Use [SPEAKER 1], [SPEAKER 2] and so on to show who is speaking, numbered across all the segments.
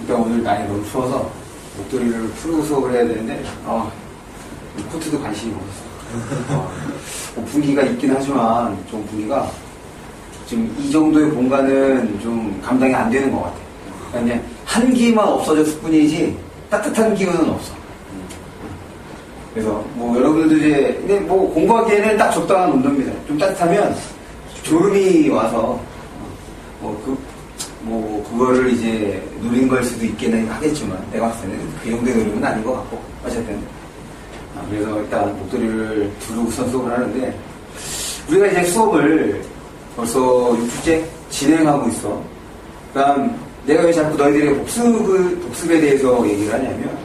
[SPEAKER 1] 그러니까 오늘 날이 너무 추워서 목도리를 풀고 수업을 해야 되는데 코트도 간신히 먹었어. 분기가 있긴 하지만 좀 분기가 지금 이 정도의 공간은 좀 감당이 안 되는 것 같아. 그러니까 그냥 한기만 없어졌을 뿐이지 따뜻한 기운은 없어. 그래서 뭐 여러분들도 이제 근데 뭐 공부하기에는 딱 적당한 온도입니다. 좀 따뜻하면 졸음이 와서 그거를 이제 누린 걸 수도 있기는 하겠지만 내가 봤을 때는 그 정도의 노력은 아닌 것 같고 어쨌든 그래서 일단 목도리를 두르고선 수업을 하는데 우리가 이제 수업을 벌써 6주째 진행하고 있어. 그러니까 내가 왜 자꾸 너희들의 복습에 대해서 얘기를 하냐면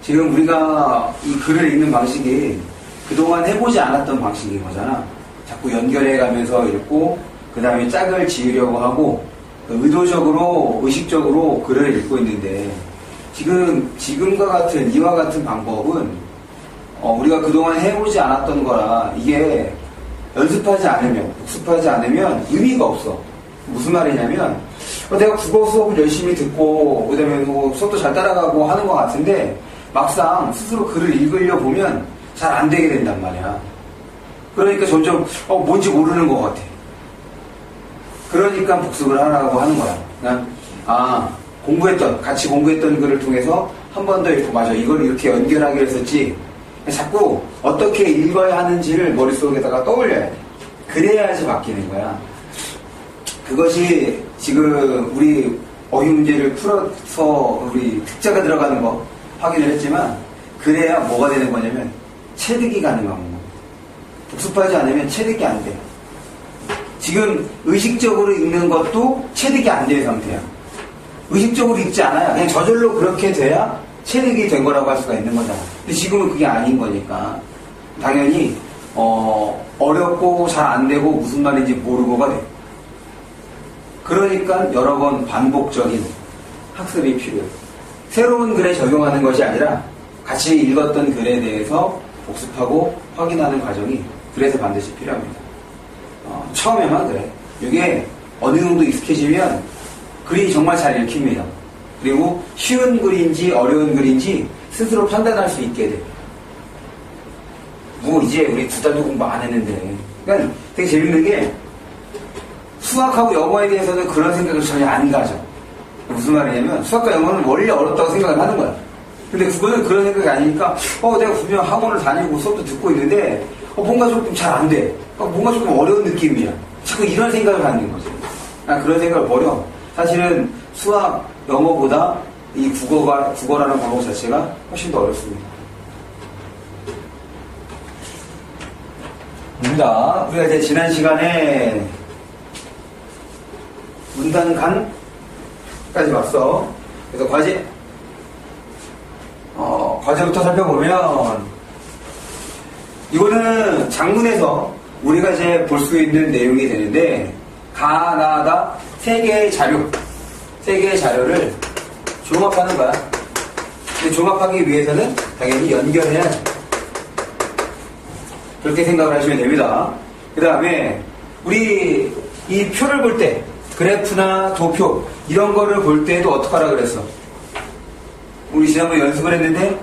[SPEAKER 1] 지금 우리가 이 글을 읽는 방식이 그동안 해보지 않았던 방식인 거잖아. 자꾸 연결해가면서 읽고 그 다음에 짝을 지으려고 하고 의도적으로 의식적으로 글을 읽고 있는데 지금과 같은 이와 같은 방법은 우리가 그동안 해보지 않았던 거라 이게 연습하지 않으면 복습하지 않으면 의미가 없어. 무슨 말이냐면 내가 국어 수업을 열심히 듣고 그 다음에 뭐 수업도 잘 따라가고 하는 것 같은데 막상 스스로 글을 읽으려 보면 잘 안 되게 된단 말이야. 그러니까 점점 뭔지 모르는 것 같아. 그러니까 복습을 하라고 하는 거야. 그냥 같이 공부했던 글을 통해서 한 번 더 읽고 맞아 이걸 이렇게 연결하기로 했었지. 자꾸 어떻게 읽어야 하는지를 머릿속에다가 떠올려야 돼. 그래야지 바뀌는 거야. 그것이 지금 우리 어휘 문제를 풀어서 우리 특자가 들어가는 거 확인을 했지만 그래야 뭐가 되는 거냐면 체득이 가능한 거야. 복습하지 않으면 체득이 안 돼. 지금 의식적으로 읽는 것도 체득이 안 될 상태야. 의식적으로 읽지 않아요. 그냥 저절로 그렇게 돼야 체득이 된 거라고 할 수가 있는 거잖아. 근데 지금은 그게 아닌 거니까 당연히 어렵고 잘 안 되고 무슨 말인지 모르고가 돼. 그러니까 여러 번 반복적인 학습이 필요해. 새로운 글에 적용하는 것이 아니라 같이 읽었던 글에 대해서 복습하고 확인하는 과정이 그래서 반드시 필요합니다. 처음에만 그래. 이게 어느 정도 익숙해지면 글이 정말 잘 읽힙니다. 그리고 쉬운 글인지 어려운 글인지 스스로 판단할 수 있게 돼. 뭐 이제 우리 2달도 공부 안 했는데. 그러니까 되게 재밌는 게 수학하고 영어에 대해서는 그런 생각을 전혀 안 가져. 무슨 말이냐면 수학과 영어는 원래 어렵다고 생각을 하는 거야. 근데 그거는 그런 생각이 아니니까 내가 분명 학원을 다니고 수업도 듣고 있는데 뭔가 조금 잘 안 돼. 뭔가 조금 어려운 느낌이야. 자꾸 이런 생각을 갖는 거지. 그런 생각을 버려. 사실은 수학, 영어보다 이 국어라는 과목 자체가 훨씬 더 어렵습니다. 우리가 이제 지난 시간에 문단간까지 봤어. 그래서 과제부터 살펴보면 이거는 장문에서 우리가 이제 볼 수 있는 내용이 되는데 가나다 3개의 자료를 종합하는 거야. 근데 종합하기 위해서는 당연히 연결해야 돼. 그렇게 생각을 하시면 됩니다. 그 다음에 우리 이 표를 볼 때 그래프나 도표 이런 거를 볼 때도 어떻게 하라 그랬어? 우리 지난번에 연습을 했는데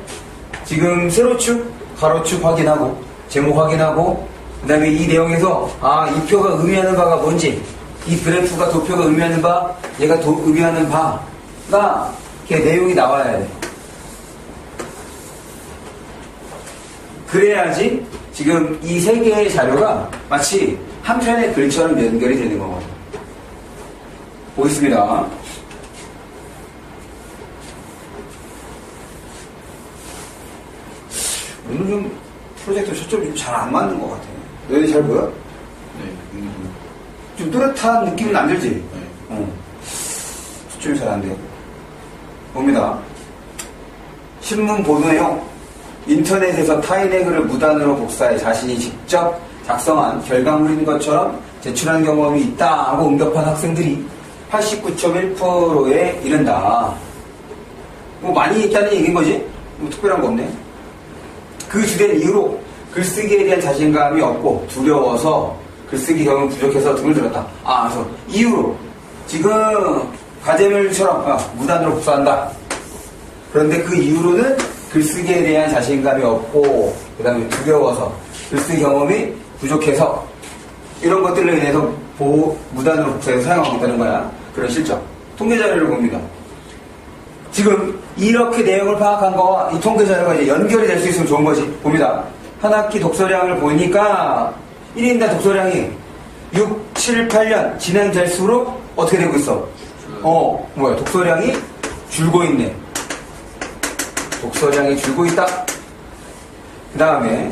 [SPEAKER 1] 지금 세로축, 가로축 확인하고 제목 확인하고 그 다음에 이 내용에서 이 표가 의미하는 바가 뭔지 이 그래프가 도표가 의미하는 바 얘가 의미하는 바가 이렇게 내용이 나와야 돼. 그래야지 지금 이 3개의 자료가 마치 한 편의 글처럼 연결이 되는 거거든요. 보겠습니다. 오늘 좀 프로젝터 초점이 좀 잘 안 맞는 것 같아요. 너희들 잘 보여?
[SPEAKER 2] 네.
[SPEAKER 1] 좀 또렷한 느낌은 안 들지?
[SPEAKER 2] 네.
[SPEAKER 1] 초점이 잘 안 돼요. 봅니다. 신문 보도 내용. 인터넷에서 타인의 글을 무단으로 복사해 자신이 직접 작성한 결과물인 것처럼 제출한 경험이 있다 하고 응답한 학생들이 89.1%에 이른다. 뭐 많이 있다는 얘기인 거지? 뭐 특별한 거 없네. 그 주된 이유로 글쓰기에 대한 자신감이 없고 두려워서 글쓰기 경험이 부족해서 등을 들었다. 그래서 이유로 지금 가재물처럼 무단으로 복사한다. 그런데 그 이후로는 글쓰기에 대한 자신감이 없고 그 다음에 두려워서 글쓰기 경험이 부족해서 이런 것들로 인해서 무단으로 복사해서 사용하고 있다는 거야. 그런 실적. 통계 자료를 봅니다. 지금 이렇게 내용을 파악한 거와 이 통계 자료가 이제 연결이 될 수 있으면 좋은 거지. 봅니다. 한 학기 독서량을 보니까 1인당 독서량이 6, 7, 8년 진행될수록 어떻게 되고 있어? 독서량이 줄고 있네. 독서량이 줄고 있다. 그 다음에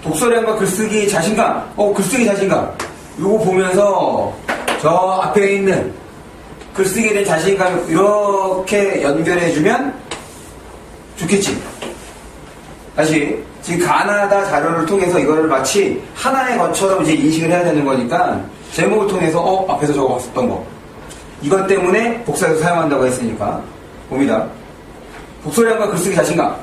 [SPEAKER 1] 독서량과 글쓰기 자신감. 글쓰기 자신감. 요거 보면서 저 앞에 있는 글쓰기에 대한 자신감 이렇게 연결해주면 좋겠지. 다시 지금 가나다 자료를 통해서 이거를 마치 하나의 것처럼 이제 인식을 해야 되는 거니까 제목을 통해서 앞에서 저거 봤었던 거 이것 때문에 복사해서 사용한다고 했으니까 봅니다. 독서량과 글쓰기 자신감.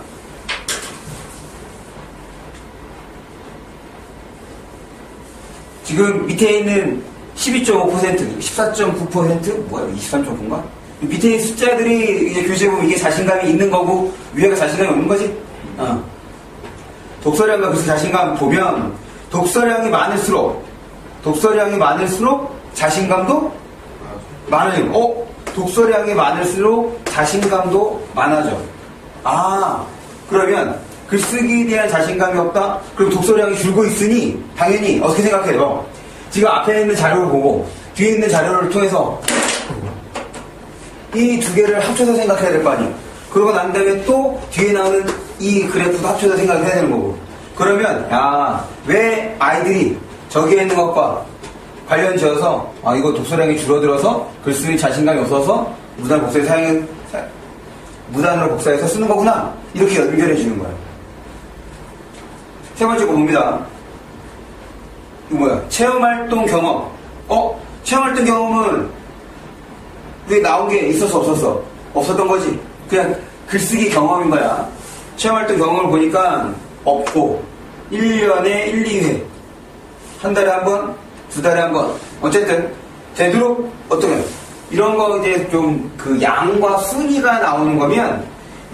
[SPEAKER 1] 지금 밑에 있는 12.5%, 14.9%, 뭐야, 23.9인가? 밑에 있는 숫자들이 이제 교재에 보면 이게 자신감이 있는 거고, 위에가 자신감이 없는 거지? 독서량과 글쓰기 자신감 보면, 독서량이 많을수록 자신감도 많아지고, 독서량이 많을수록 자신감도 많아져. 그러면 글쓰기에 대한 자신감이 없다? 그럼 독서량이 줄고 있으니 당연히 어떻게 생각해요? 지금 앞에 있는 자료를 보고 뒤에 있는 자료를 통해서 이 두 개를 합쳐서 생각해야 될 거 아니에요? 그러고 난 다음에 또 뒤에 나오는 이 그래프도 합쳐서 생각해야 되는 거고. 그러면 왜 아이들이 저기에 있는 것과 관련 지어서 이거 독서량이 줄어들어서 글쓰기 자신감이 없어서 무단으로 복사해서 쓰는 거구나. 이렇게 연결해 주는 거예요. 세 번째 거 봅니다. 이거 뭐야? 체험활동 경험. 체험활동 경험은 왜 나온 게 있었어, 없었어? 없었던 거지. 그냥 글쓰기 경험인 거야. 체험활동 경험을 보니까 없고 1년에 1, 2회 한 달에 한 번, 두 달에 한 번. 어쨌든 되도록 어떻게 이런 거 이제 좀 그 양과 순위가 나오는 거면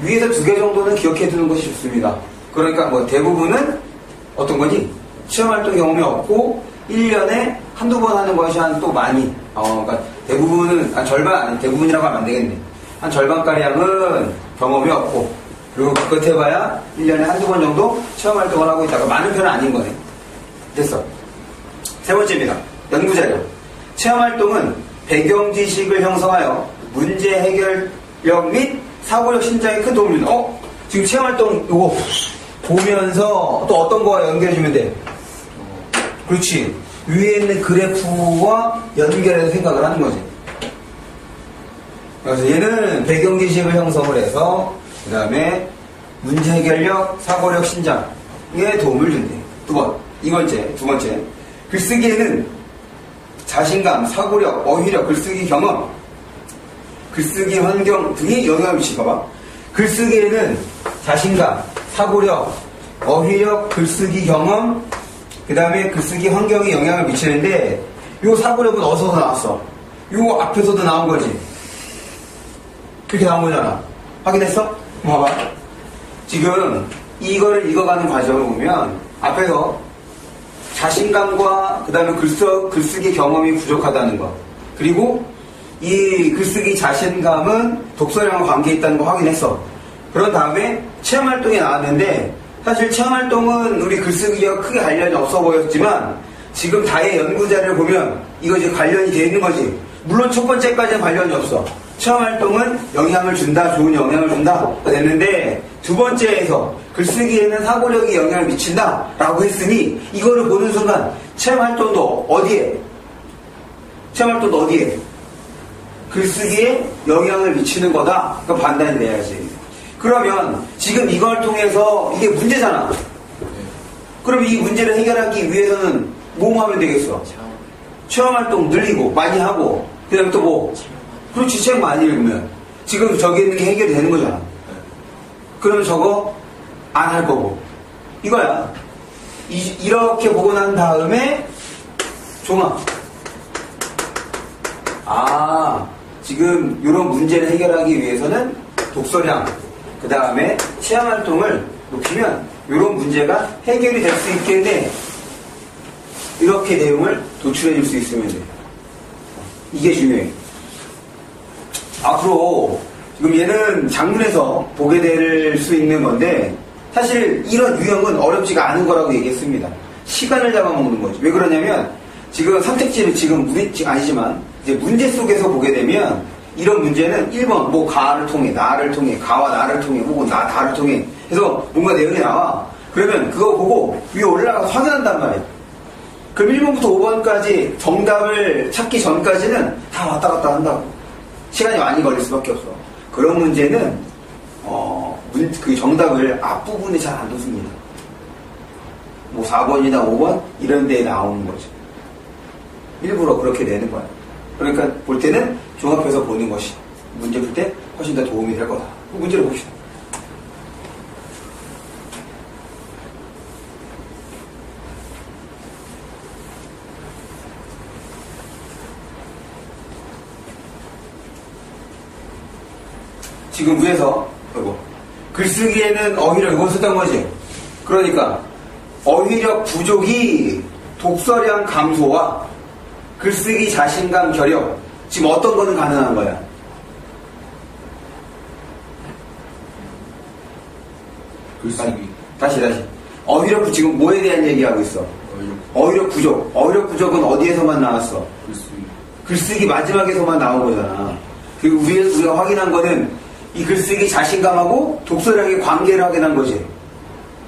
[SPEAKER 1] 위에서 2개 정도는 기억해 두는 것이 좋습니다. 그러니까 뭐 대부분은 어떤 거지? 체험활동 경험이 없고 1년에 한두 번 하는 것이 또 많이 그러니까 대부분은 대부분이라고 하면 안 되겠네. 한 절반가량은 경험이 없고 그리고 그것 해봐야 1년에 한두 번 정도 체험활동을 하고 있다가 많은 편은 아닌 거네. 됐어. 세 번째입니다. 연구자료. 체험활동은 배경지식을 형성하여 문제 해결력 및 사고력 신장에 큰 도움을 준다. 지금 체험활동 이거 보면서 또 어떤 거와 연결해주면 돼? 그렇지. 위에 있는 그래프와 연결해서 생각을 하는 거지. 그래서 얘는 배경지식을 형성을 해서 그 다음에 문제 해결력, 사고력 신장에 도움을 준대. 두 번째. 글쓰기에는 자신감, 사고력, 어휘력, 글쓰기 경험, 글쓰기 환경 등이 영향을 미칠까봐. 글쓰기에는 자신감, 사고력, 어휘력, 글쓰기 경험, 그 다음에 글쓰기 환경이 영향을 미치는데 요 사고력은 어디서 나왔어? 요 앞에서도 나온 거지. 그렇게 나온 거잖아. 확인했어? 봐봐. 지금 이거를 읽어가는 과정을 보면 앞에서 자신감과 그 다음에 글쓰기 경험이 부족하다는 거, 그리고 이 글쓰기 자신감은 독서량과 관계있다는 거 확인했어. 그런 다음에 체험활동이 나왔는데 사실 체험활동은 우리 글쓰기와 크게 관련이 없어 보였지만 지금 다의 연구자료를 보면 이거 이제 관련이 되어 있는 거지. 물론 첫 번째까지는 관련이 없어. 체험활동은 영향을 준다, 좋은 영향을 준다 됐는데 두 번째에서 글쓰기에는 사고력이 영향을 미친다 라고 했으니 이거를 보는 순간 체험활동도 어디에? 글쓰기에 영향을 미치는 거다. 그 판단이 돼야지. 그러면 지금 이걸 통해서 이게 문제잖아. 그럼 이 문제를 해결하기 위해서는 뭐 하면 되겠어? 체험활동 늘리고 많이 하고 그 다음에 또 뭐? 그렇지, 책 많이 읽으면 지금 저기 있는 게 해결이 되는 거잖아. 그러면 저거 안 할 거고 이거야. 이렇게 보고 난 다음에 종합. 지금 이런 문제를 해결하기 위해서는 독서량, 그 다음에 체험활동을 높이면 이런 문제가 해결이 될 수 있겠네. 이렇게 내용을 도출해 줄 수 있으면 돼요. 이게 중요해요. 앞으로 지금 얘는 장문에서 보게 될 수 있는 건데 사실 이런 유형은 어렵지가 않은 거라고 얘기했습니다. 시간을 잡아먹는 거죠. 왜 그러냐면 지금 선택지를 지금 아니지만 이제 문제 속에서 보게 되면 이런 문제는 1번 뭐 가를 통해 나를 통해 가와 나를 통해 혹은 나 다를 통해 해서 뭔가 내용이 나와. 그러면 그거 보고 위에 올라가서 확인한단 말이에요. 그럼 1번부터 5번까지 정답을 찾기 전까지는 다 왔다 갔다 한다고. 시간이 많이 걸릴 수밖에 없어. 그런 문제는 그 정답을 앞부분에 잘 안 뒀습니다. 뭐 4번이나 5번 이런 데에 나오는 거죠. 일부러 그렇게 내는 거야. 그러니까 볼 때는 종합해서 보는 것이 문제 풀 때 훨씬 더 도움이 될 거다. 문제를 봅시다. 지금 위에서 글쓰기에는 어휘력 이걸 썼던 거지. 그러니까 어휘력 부족이 독서량 감소와 글쓰기 자신감 결여 지금 어떤 거는 가능한 거야?
[SPEAKER 2] 글쓰기.
[SPEAKER 1] 다시 어휘력 부족 지금 뭐에 대한 얘기하고 있어? 어휘력 부족. 어휘력 부족은 어디에서만 나왔어? 글쓰기 마지막에서만 나온 거잖아. 그리고 우리가 확인한 거는 이 글쓰기 자신감하고 독서량의 관계를 확인한 거지.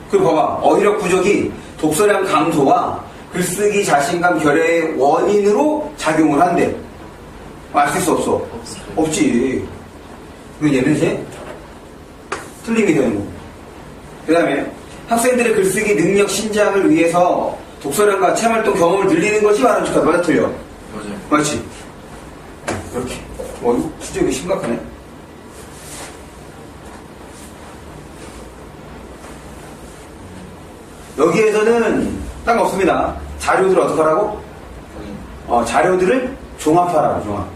[SPEAKER 1] 그리고 봐봐. 어휘력 부족이 독서량 감소와 글쓰기 자신감 결여의 원인으로 작용을 한대. 알 수 있어 없어? 없지. 그럼 얘는 이제 틀림이 되는 거고. 그 다음에 학생들의 글쓰기 능력 신장을 위해서 독서량과 체험활동 경험을 늘리는 것이 바람직하다. 맞아 틀려?
[SPEAKER 2] 맞아요.
[SPEAKER 1] 맞지? 이렇게. 이거 수적이 심각하네. 여기에서는 딱 없습니다. 자료들을 어떻게 하라고? 자료들을 종합하라고, 종합.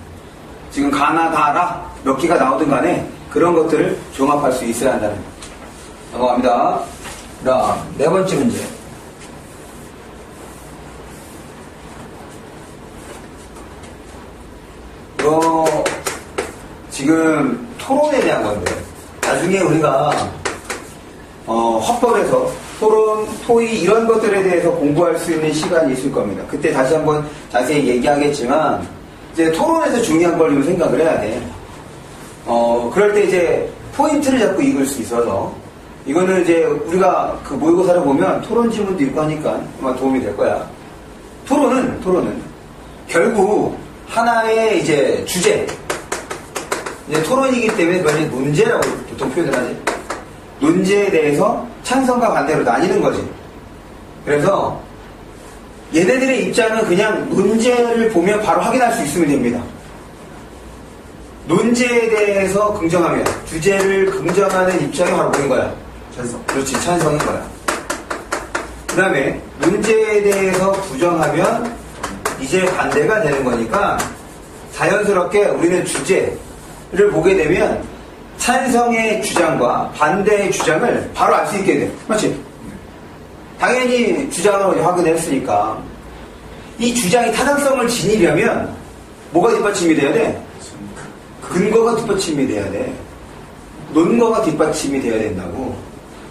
[SPEAKER 1] 지금 가나, 다라, 몇 개가 나오든 간에 그런 것들을 종합할 수 있어야 한다는 거. 넘어갑니다. 그다음, 네 번째 문제. 이거, 지금 토론에 대한 건데, 나중에 우리가, 헌법에서 토론, 토의 이런 것들에 대해서 공부할 수 있는 시간이 있을 겁니다. 그때 다시 한번 자세히 얘기하겠지만 이제 토론에서 중요한 걸 좀 생각을 해야 돼. 그럴 때 이제 포인트를 잡고 읽을 수 있어서 이거는 이제 우리가 그 모의고사를 보면 토론 지문도 있고 하니까 아마 도움이 될 거야. 토론은 결국 하나의 이제 주제. 이제 토론이기 때문에 그걸 논제라고 보통 표현을 하지. 논제에 대해서 찬성과 반대로 나뉘는 거지. 그래서 얘네들의 입장은 그냥 논제를 보면 바로 확인할 수 있으면 됩니다. 논제에 대해서 긍정하면 주제를 긍정하는 입장이 바로 뭐인 거야? 찬성. 그렇지, 찬성인 거야. 그 다음에 문제에 대해서 부정하면 이제 반대가 되는 거니까 자연스럽게 우리는 주제를 보게 되면 찬성의 주장과 반대의 주장을 바로 알 수 있게 돼. 맞지? 당연히 주장을 확인했으니까 이 주장이 타당성을 지니려면 뭐가 뒷받침이 돼야 돼? 근거가 뒷받침이 돼야 돼. 논거가 뒷받침이 돼야 된다고.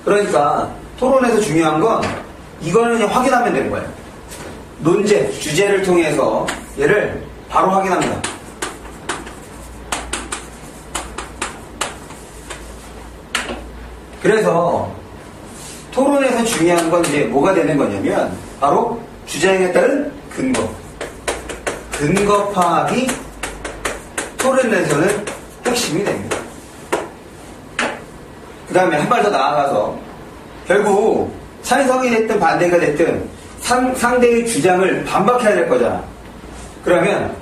[SPEAKER 1] 그러니까 토론에서 중요한 건 이거는 그냥 확인하면 되는 거예요. 논제, 주제를 통해서 얘를 바로 확인합니다. 그래서 토론에서 중요한 건 이제 뭐가 되는 거냐면 바로 주장에 따른 근거 파악이 토론에서는 핵심이 됩니다. 그 다음에 한 발 더 나아가서 결국 찬성이 됐든 반대가 됐든 상대의 주장을 반박해야 될 거잖아. 그러면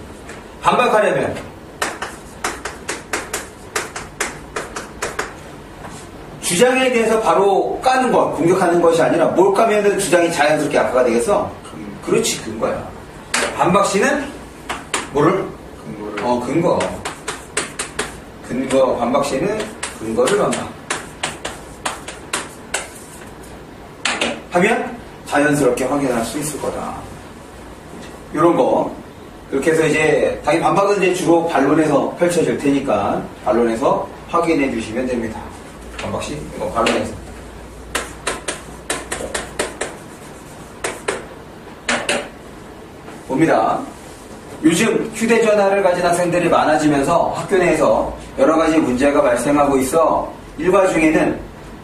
[SPEAKER 1] 반박하려면 주장에 대해서 바로 까는 것, 공격하는 것이 아니라 뭘 까면은 주장이 자연스럽게 악화가 되겠어? 그렇지, 근거야. 반박 시는 뭐를? 근거. 근거 반박 시에는 근거를 반박. 하면 자연스럽게 확인할 수 있을 거다. 이런 거. 이렇게 해서 이제, 당연히 반박은 이제 주로 반론에서 펼쳐질 테니까, 반론에서 확인해 주시면 됩니다. 반박시, 이거 반론에서. 봅니다. 요즘 휴대전화를 가진 학생들이 많아지면서 학교 내에서 여러 가지 문제가 발생하고 있어 일과 중에는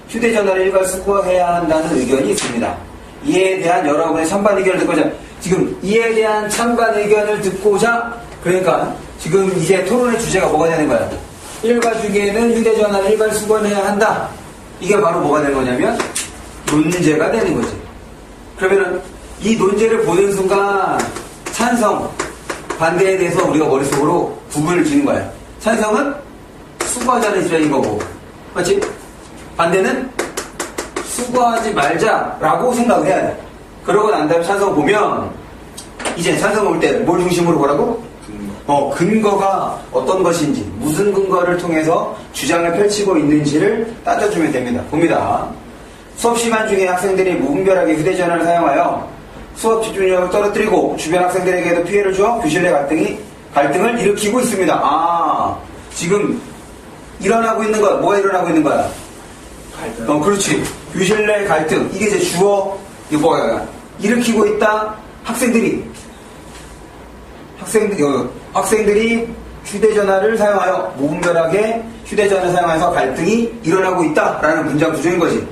[SPEAKER 1] 휴대전화를 일괄 수거해야 한다는 의견이 있습니다. 이에 대한 여러분의 찬반 의견을 듣고자, 지금 이에 대한 찬반 의견을 듣고자, 그러니까 지금 이제 토론의 주제가 뭐가 되는 거야? 일과 중에는 휴대전화를 일괄 수거해야 한다. 이게 바로 뭐가 되는 거냐면 논제가 되는 거지. 그러면은 이 논제를 보는 순간 찬성, 반대에 대해서 우리가 머릿속으로 구분을 짓는 거야. 찬성은 수거하자는 입장인 거고, 맞지? 반대는 수거하지 말자라고 생각을 해야 돼. 그러고 난 다음에 찬성 보면, 이제 찬성 볼 때 뭘 중심으로 보라고? 근거가 어떤 것인지, 무슨 근거를 통해서 주장을 펼치고 있는지를 따져주면 됩니다. 봅니다. 수업 시간 중에 학생들이 무분별하게 휴대전화를 사용하여 수업 집중력을 떨어뜨리고 주변 학생들에게도 피해를 주어 교실 내 갈등을 일으키고 있습니다. 지금 일어나고 있는 거, 뭐가 일어나고 있는 거야? 갈등. 그렇지. 교실 내 갈등. 이게 이제 주어, 이거 뭐야? 일으키고 있다. 학생들이 휴대전화를 사용하여 무분별하게 휴대전화를 사용해서 갈등이 일어나고 있다라는 문장 구조인 거지.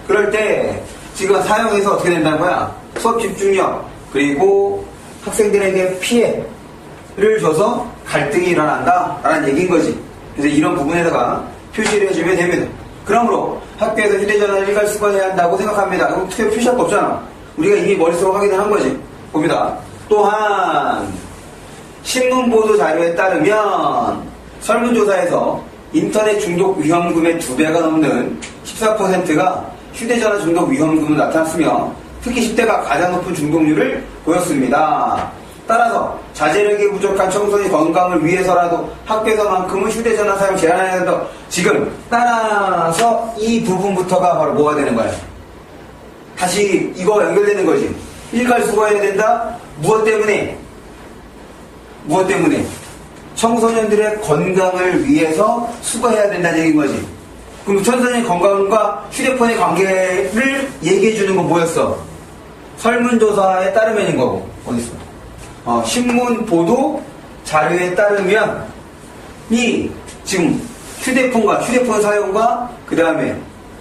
[SPEAKER 1] 그럴 때 지금 사용해서 어떻게 된다는 거야? 수업 집중력, 그리고 학생들에게 피해를 줘서 갈등이 일어난다라는 얘기인 거지. 그래서 이런 부분에다가 표시를 해주면 됩니다. 그러므로 학교에서 휴대전화를 일괄 수거해야 한다고 생각합니다. 그럼 특별히 표시할 거 없잖아. 우리가 이미 머릿속으로 확인을 한 거지. 봅니다. 또한 신문보도 자료에 따르면 설문조사에서 인터넷 중독 위험금의 2배가 넘는 14%가 휴대전화 중독 위험금으로 나타났으며 특히 10대가 가장 높은 중독률을 보였습니다. 따라서 자제력이 부족한 청소년 건강을 위해서라도 학교에서만큼은 휴대전화 사용 제한해야 한다. 지금 따라서 이 부분부터가 바로 뭐가 되는 거야? 다시 이거 연결되는 거지. 일괄 수거해야 된다. 무엇 때문에? 청소년들의 건강을 위해서 수거해야 된다는 얘기인 거지. 그럼 청소년 건강과 휴대폰의 관계를 얘기해 주는 건 뭐였어? 설문조사에 따르면인 거고. 어딨어? 신문 보도 자료에 따르면 이 지금 휴대폰 사용과 그 다음에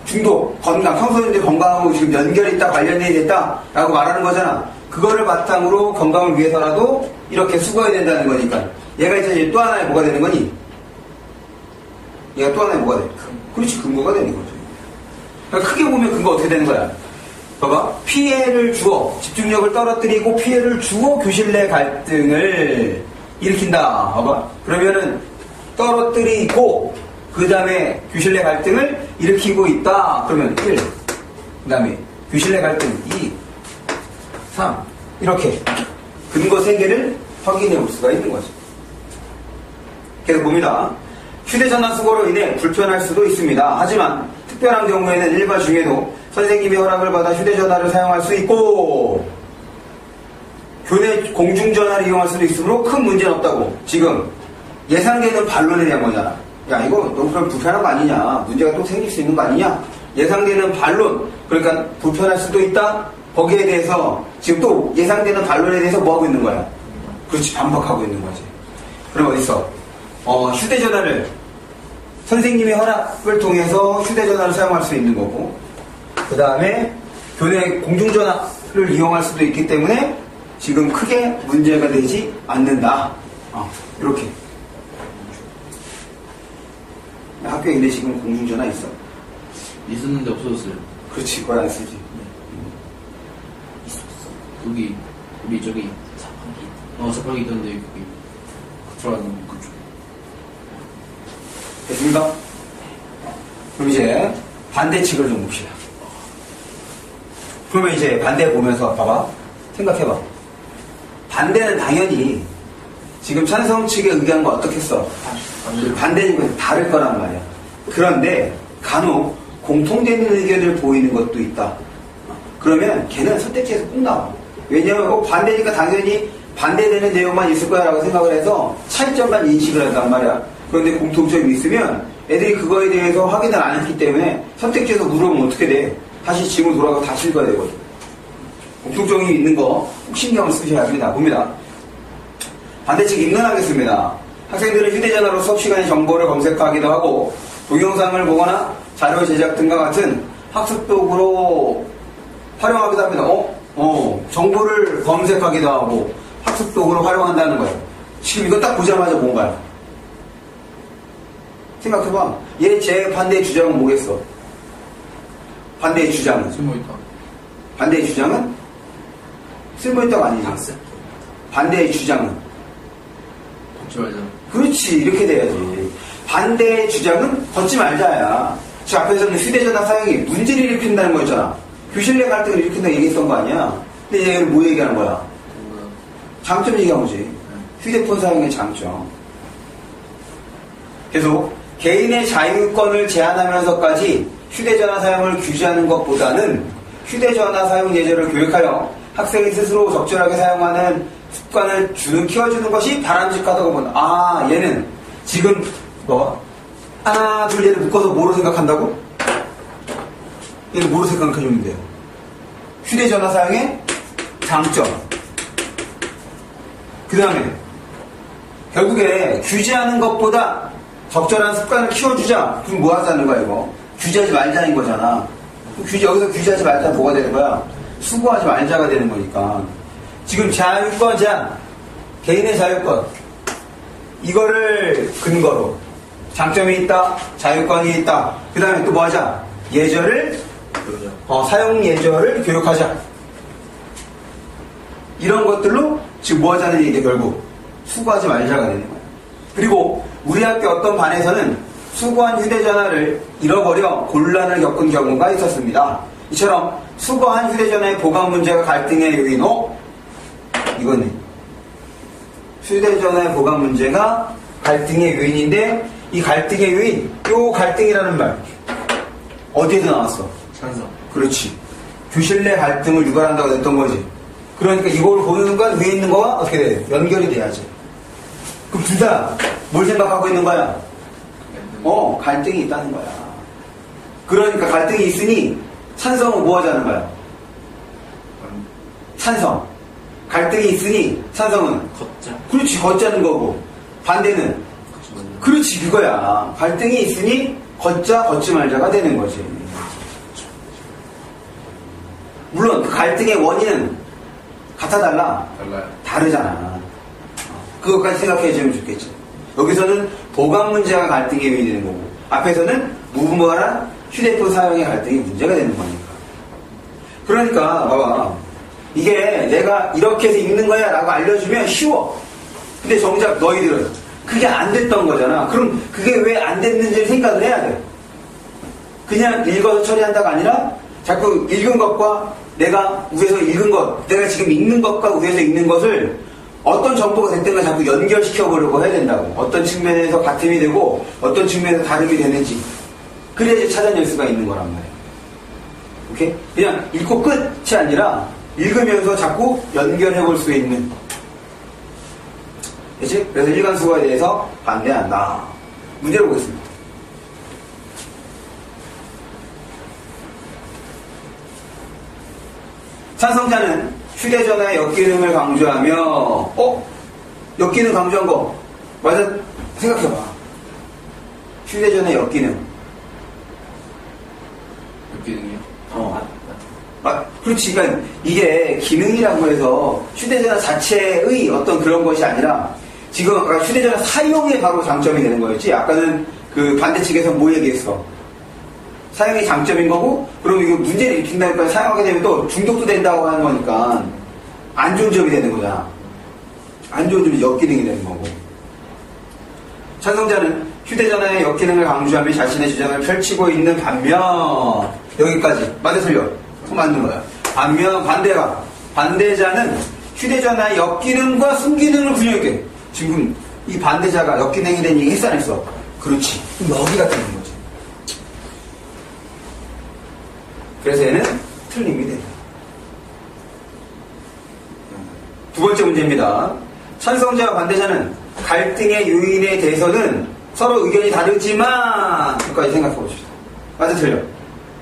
[SPEAKER 1] 중독, 건강, 청소년들 건강하고 지금 연결이 있다, 관련이 됐다라고 말하는 거잖아. 그거를 바탕으로 건강을 위해서라도 이렇게 수거해야 된다는 거니까. 얘가 이제 또 하나의 뭐가 되는 거니? 얘가 또 하나의 뭐가 돼? 그렇지, 근거가 되는 거죠. 그러니까 크게 보면 근거 어떻게 되는 거야? 봐봐. 피해를 주어, 집중력을 떨어뜨리고 피해를 주어 교실 내 갈등을 일으킨다. 봐봐. 그러면은 떨어뜨리고 그 다음에 교실 내 갈등을 일으키고 있다. 그러면 1, 그 다음에 교실 내 갈등 2, 3 이렇게 근거 3개를 확인해 볼 수가 있는 거죠. 계속 봅니다. 휴대전화 수거로 인해 불편할 수도 있습니다. 하지만 특별한 경우에는 일과 중에도 선생님의 허락을 받아 휴대전화를 사용할 수 있고 교내 공중전화를 이용할 수도 있으므로 큰 문제는 없다고. 지금 예상되는 반론에 대한 거잖아. 야, 이거 너무 그럼 불편한 거 아니냐, 문제가 또 생길 수 있는 거 아니냐, 예상되는 반론, 그러니까 불편할 수도 있다. 거기에 대해서 지금 또 예상되는 반론에 대해서 뭐하고 있는 거야? 그렇지, 반박하고 있는 거지. 그럼 어딨어? 휴대전화를 선생님의 허락을 통해서 휴대전화를 사용할 수 있는 거고, 그 다음에 교내 공중전화를 이용할 수도 있기 때문에 지금 크게 문제가 되지 않는다. 이렇게. 학교에 근데 지금 공중전화 있어?
[SPEAKER 2] 있었는데 없어졌어요.
[SPEAKER 1] 그렇지, 그걸 안 쓰지.
[SPEAKER 2] 있었어. 우리 저기 자판기 있던데 거기 들어가는 그쪽.
[SPEAKER 1] 됐습니까? 그럼 이제 반대측을 좀 봅시다. 그러면 이제 반대 보면서 봐봐. 생각해봐. 반대는 당연히 지금 찬성 측의 의견과 어떻겠어? 반대니까 다를 거란 말이야. 그런데 간혹 공통되는 의견을 보이는 것도 있다. 그러면 걔는 선택지에서 꼭 나와. 왜냐면 반대니까 당연히 반대되는 내용만 있을 거야 라고 생각을 해서 차이점만 인식을 한단 말이야. 그런데 공통점이 있으면 애들이 그거에 대해서 확인을 안 했기 때문에 선택지에서 물어보면 어떻게 돼? 다시 지문 돌아가고 다시 읽어야 되거든. 공통점이 있는 거 꼭 신경을 쓰셔야 합니다. 봅니다. 반대측 입론하겠습니다. 학생들은 휴대전화로 수업시간에 정보를 검색하기도 하고 동영상을 보거나 자료 제작 등과 같은 학습 도구로 활용하기도 합니다. 정보를 검색하기도 하고 학습 도구로 활용한다는 거예요. 지금 이거 딱 보자마자 뭔가요? 생각해봐. 얘 제 반대의 주장은 뭐겠어? 반대의 주장은?
[SPEAKER 2] 쓸모있다.
[SPEAKER 1] 반대의 주장은? 쓸모있다가 아니지.
[SPEAKER 2] 학습.
[SPEAKER 1] 반대의 주장은?
[SPEAKER 2] 걷지 말자.
[SPEAKER 1] 그렇지. 이렇게 돼야지. 반대의 주장은 걷지 말자야. 저 앞에서는 휴대전화 사용이 문제를 일으킨다는 거였잖아. 교실 내 갈등을 일으킨다고 얘기했던 거 아니야? 근데 얘는 뭐 얘기하는 거야? 장점 얘기한 거지. 휴대폰 사용의 장점. 계속 개인의 자유권을 제한하면서까지 휴대전화 사용을 규제하는 것보다는 휴대전화 사용 예절을 교육하여 학생이 스스로 적절하게 사용하는 습관을 키워주는 것이 바람직하다고 본다. 얘는 지금 하나 둘 얘를 묶어서 뭐로 생각한다고? 얘는 뭐로 생각해주면 돼요? 휴대전화 사용의 장점. 그 다음에 결국에 규제하는 것보다 적절한 습관을 키워주자. 그럼 뭐 하자는 거야 이거? 규제하지 말자는 거잖아. 여기서 규제하지 말자 뭐가 되는 거야? 수고하지 말자가 되는 거니까. 지금 자유권 제한, 개인의 자유권 이거를 근거로 장점이 있다, 자유권이 있다. 그 다음에 또 뭐 하자? 예절을 사용 예절을 교육하자. 이런 것들로 지금 뭐 하자는 얘기 결국 수고하지 말자가 되는 거야. 그리고 우리 학교 어떤 반에서는 수거한 휴대전화를 잃어버려 곤란을 겪은 경우가 있었습니다. 이처럼 수거한 휴대전화의 보관 문제가 갈등의 요인으로 이거는 휴대전화의 보관 문제가 갈등의 요인인데 이 갈등의 요인, 요 갈등이라는 말 어디에도 나왔어?
[SPEAKER 2] 찬성.
[SPEAKER 1] 그렇지. 교실 내 갈등을 유발한다고 했던 거지. 그러니까 이걸 보는 순간 위에 있는 거와 어떻게 돼? 연결이 돼야지. 그럼 둘 다 뭘 생각하고 있는 거야? 갈등이 있다는 거야. 그러니까 갈등이 있으니 찬성은 뭐 하자는 거야? 찬성. 갈등이 있으니 찬성은
[SPEAKER 2] 걷자.
[SPEAKER 1] 그렇지, 걷자는 거고. 반대는 그렇지, 그거야. 갈등이 있으니 걷자, 걷지 말자가 되는 거지. 물론 그 갈등의 원인은 같아 달라?
[SPEAKER 2] 달라요.
[SPEAKER 1] 다르잖아. 그것까지 생각해 주면 좋겠지. 여기서는 보관 문제가 갈등의 요인이 되는 거고, 앞에서는 무모한 휴대폰 사용의 갈등이 문제가 되는 거니까. 그러니까 봐봐, 이게 내가 이렇게 해서 읽는 거야 라고 알려주면 쉬워. 근데 정작 너희들은 그게 안 됐던 거잖아. 그럼 그게 왜 안 됐는지를 생각을 해야 돼. 그냥 읽어서 처리한다가 아니라 자꾸 읽은 것과 내가 위에서 읽은 것, 내가 지금 읽는 것과 위에서 읽는 것을 어떤 정보가 됐든 간 자꾸 연결시켜 보려고 해야 된다고. 어떤 측면에서 같음이 되고 어떤 측면에서 다름이 되는지. 그래야지 찾아낼 수가 있는 거란 말이야. 오케이? 그냥 읽고 끝이 아니라 읽으면서 자꾸 연결해 볼 수 있는. 그치? 그래서 일관수거에 대해서 반대한다. 문제를 보겠습니다. 찬성자는 휴대전화의 역기능을 강조하며 역기능 강조한 거 맞아? 생각해봐. 휴대전화의 역기능.
[SPEAKER 2] 역기능이요?
[SPEAKER 1] 그렇지. 그러니까 이게 기능이라고 해서 휴대전화 자체의 어떤 그런 것이 아니라 지금 아까 휴대전화 사용에 바로 장점이 되는 거였지. 아까는 그 반대측에서 뭐 얘기했어? 사용이 장점인 거고, 그럼 이거 문제를 일으킨다니까 사용하게 되면 또 중독도 된다고 하는 거니까 안 좋은 점이 되는 거잖아. 안 좋은 점이 역기능이 되는 거고. 찬성자는 휴대전화의 역기능을 강조하며 자신의 주장을 펼치고 있는 반면, 여기까지 맞아 틀려? 맞는 거야. 반면 반대자는 휴대전화의 역기능과 순기능을 분명하게 지금 이 반대자가 엮인행이 된 얘기 했어 안 했어? 그렇지. 여기가 되는 거지. 그래서 얘는 틀림이 된다. 두 번째 문제입니다. 찬성자와 반대자는 갈등의 요인에 대해서는 서로 의견이 다르지만 여기까지 생각해 봅시다. 맞아 틀려?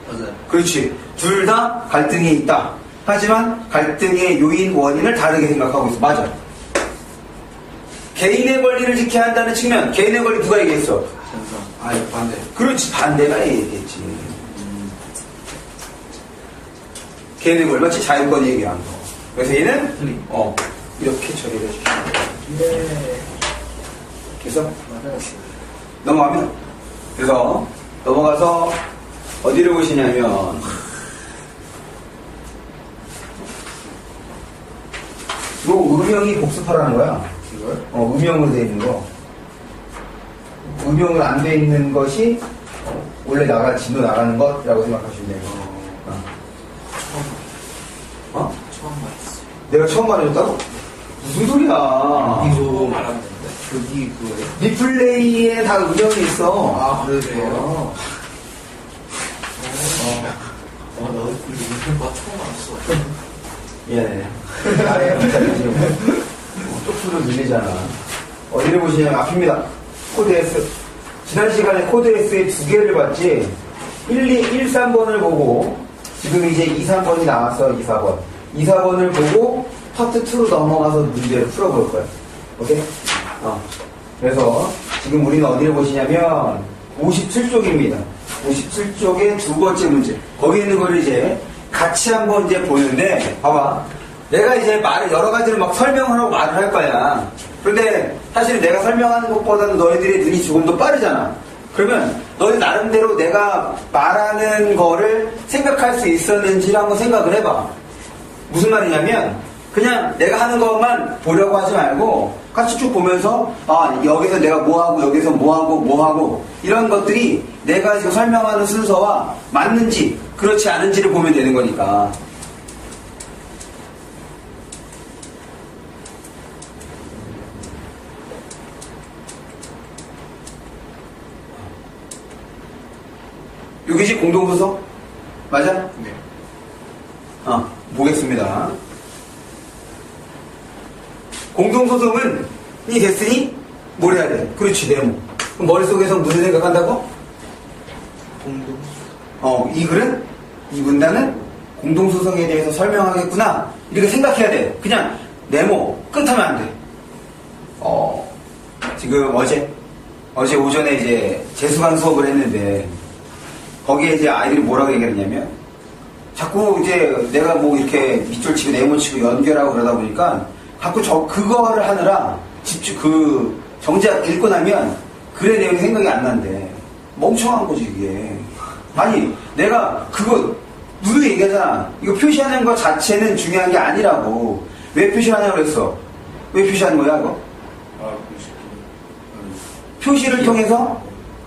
[SPEAKER 2] 맞아요.
[SPEAKER 1] 그렇지. 둘 다 갈등이 있다. 하지만 갈등의 요인 원인을 다르게 생각하고 있어. 맞아. 개인의 권리를 지켜야 한다는 측면. 개인의 권리 누가 얘기했어?
[SPEAKER 2] 찬성.
[SPEAKER 1] 아니 반대. 그렇지. 반대가 얘기했지. 개인의 권리 마치 자유권 얘기한 거. 그래서 얘는 이렇게 처리를 해주시면 돼요.
[SPEAKER 2] 네.
[SPEAKER 1] 그래서
[SPEAKER 2] 맞아요.
[SPEAKER 1] 넘어가면 그래서 넘어가서 어디를 보시냐면 뭐 음영이 복습하라는 거야.
[SPEAKER 2] 이걸?
[SPEAKER 1] 음영으로 되어 있는 거. 음영으로 안 되어 있는 것이 원래 진도 나가는 것이라고 생각하시면 돼요.
[SPEAKER 2] 처음 말했어요.
[SPEAKER 1] 내가 처음 말해줬다고? 무슨 소리야?
[SPEAKER 2] 이거 말하는데 여기 그거예요?
[SPEAKER 1] 리플레이에 다 음영이 있어.
[SPEAKER 2] 아 그래요? 나 이거 처음 알았어.
[SPEAKER 1] 미안해. 나의 문자를 지금 쪽수로 늘리잖아. 어디를 보시냐면 앞입니다. 코드 S. 지난 시간에 코드 S의 두 개를 봤지. 1, 3번을 보고 지금 이제 2, 3번이 나왔어. 2, 4번. 2, 4번을 보고 파트 2로 넘어가서 문제를 풀어볼 거야. 오케이? 그래서 지금 우리는 어디를 보시냐면 57쪽입니다. 57쪽의 두 번째 문제. 거기 있는 거를 이제 같이 한번 이제 보는데, 봐봐. 내가 이제 여러 가지를 막 설명을 하고 말을 할 거야. 그런데 사실 내가 설명하는 것보다는 너희들의 눈이 조금 더 빠르잖아. 그러면 너희 나름대로 내가 말하는 거를 생각할 수 있었는지를 한번 생각을 해봐. 무슨 말이냐면, 그냥 내가 하는 것만 보려고 하지 말고, 같이 쭉 보면서, 여기서 내가 뭐하고, 여기서 뭐하고, 이런 것들이 내가 지금 설명하는 순서와 맞는지, 그렇지 않은지를 보면 되는 거니까. 여기지 공동소송? 맞아?
[SPEAKER 2] 네.
[SPEAKER 1] 보겠습니다. 공동소송은 이 됐으니 뭘 해야 돼? 그렇지, 네모. 그럼 머릿속에서 무슨 생각한다고?
[SPEAKER 2] 공동.
[SPEAKER 1] 이 글은, 이 문단은 공동소송에 대해서 설명하겠구나. 이렇게 생각해야 돼. 그냥 네모, 끝하면 안 돼. 지금 어제 오전에 이제 재수강 수업을 했는데, 거기에 이제 아이들이 뭐라고 얘기했냐면, 자꾸 이제 내가 뭐 이렇게 밑줄 치고 네모 치고 연결하고 그러다 보니까, 자꾸 그거를 하느라 정작 읽고 나면 글의 내용이 생각이 안 난대. 멍청한 거지, 이게. 아니, 내가 누구 얘기하잖아. 이거 표시하는 것 자체는 중요한 게 아니라고. 왜 표시하냐고 그랬어? 왜 표시하는 거야, 이거?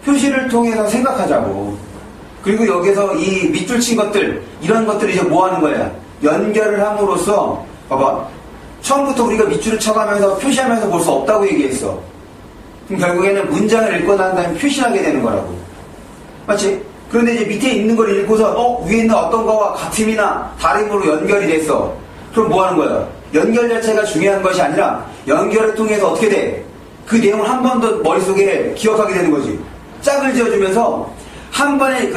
[SPEAKER 1] 표시를 통해서 생각하자고. 그리고 여기서 이 밑줄 친 것들, 이런 것들을 이제 뭐 하는 거야? 연결을 함으로써, 봐봐. 처음부터 우리가 밑줄을 쳐가면서 표시하면서 볼 수 없다고 얘기했어. 그럼 결국에는 문장을 읽고 난 다음에 표시하게 되는 거라고. 맞지? 그런데 이제 밑에 있는 걸 읽고서 위에 있는 어떤 거와 같음이나 다름으로 연결이 됐어. 그럼 뭐 하는 거야? 연결 자체가 중요한 것이 아니라 연결을 통해서 어떻게 돼? 그 내용을 한 번 더 머릿속에 기억하게 되는 거지. 짝을 지어주면서 한 번에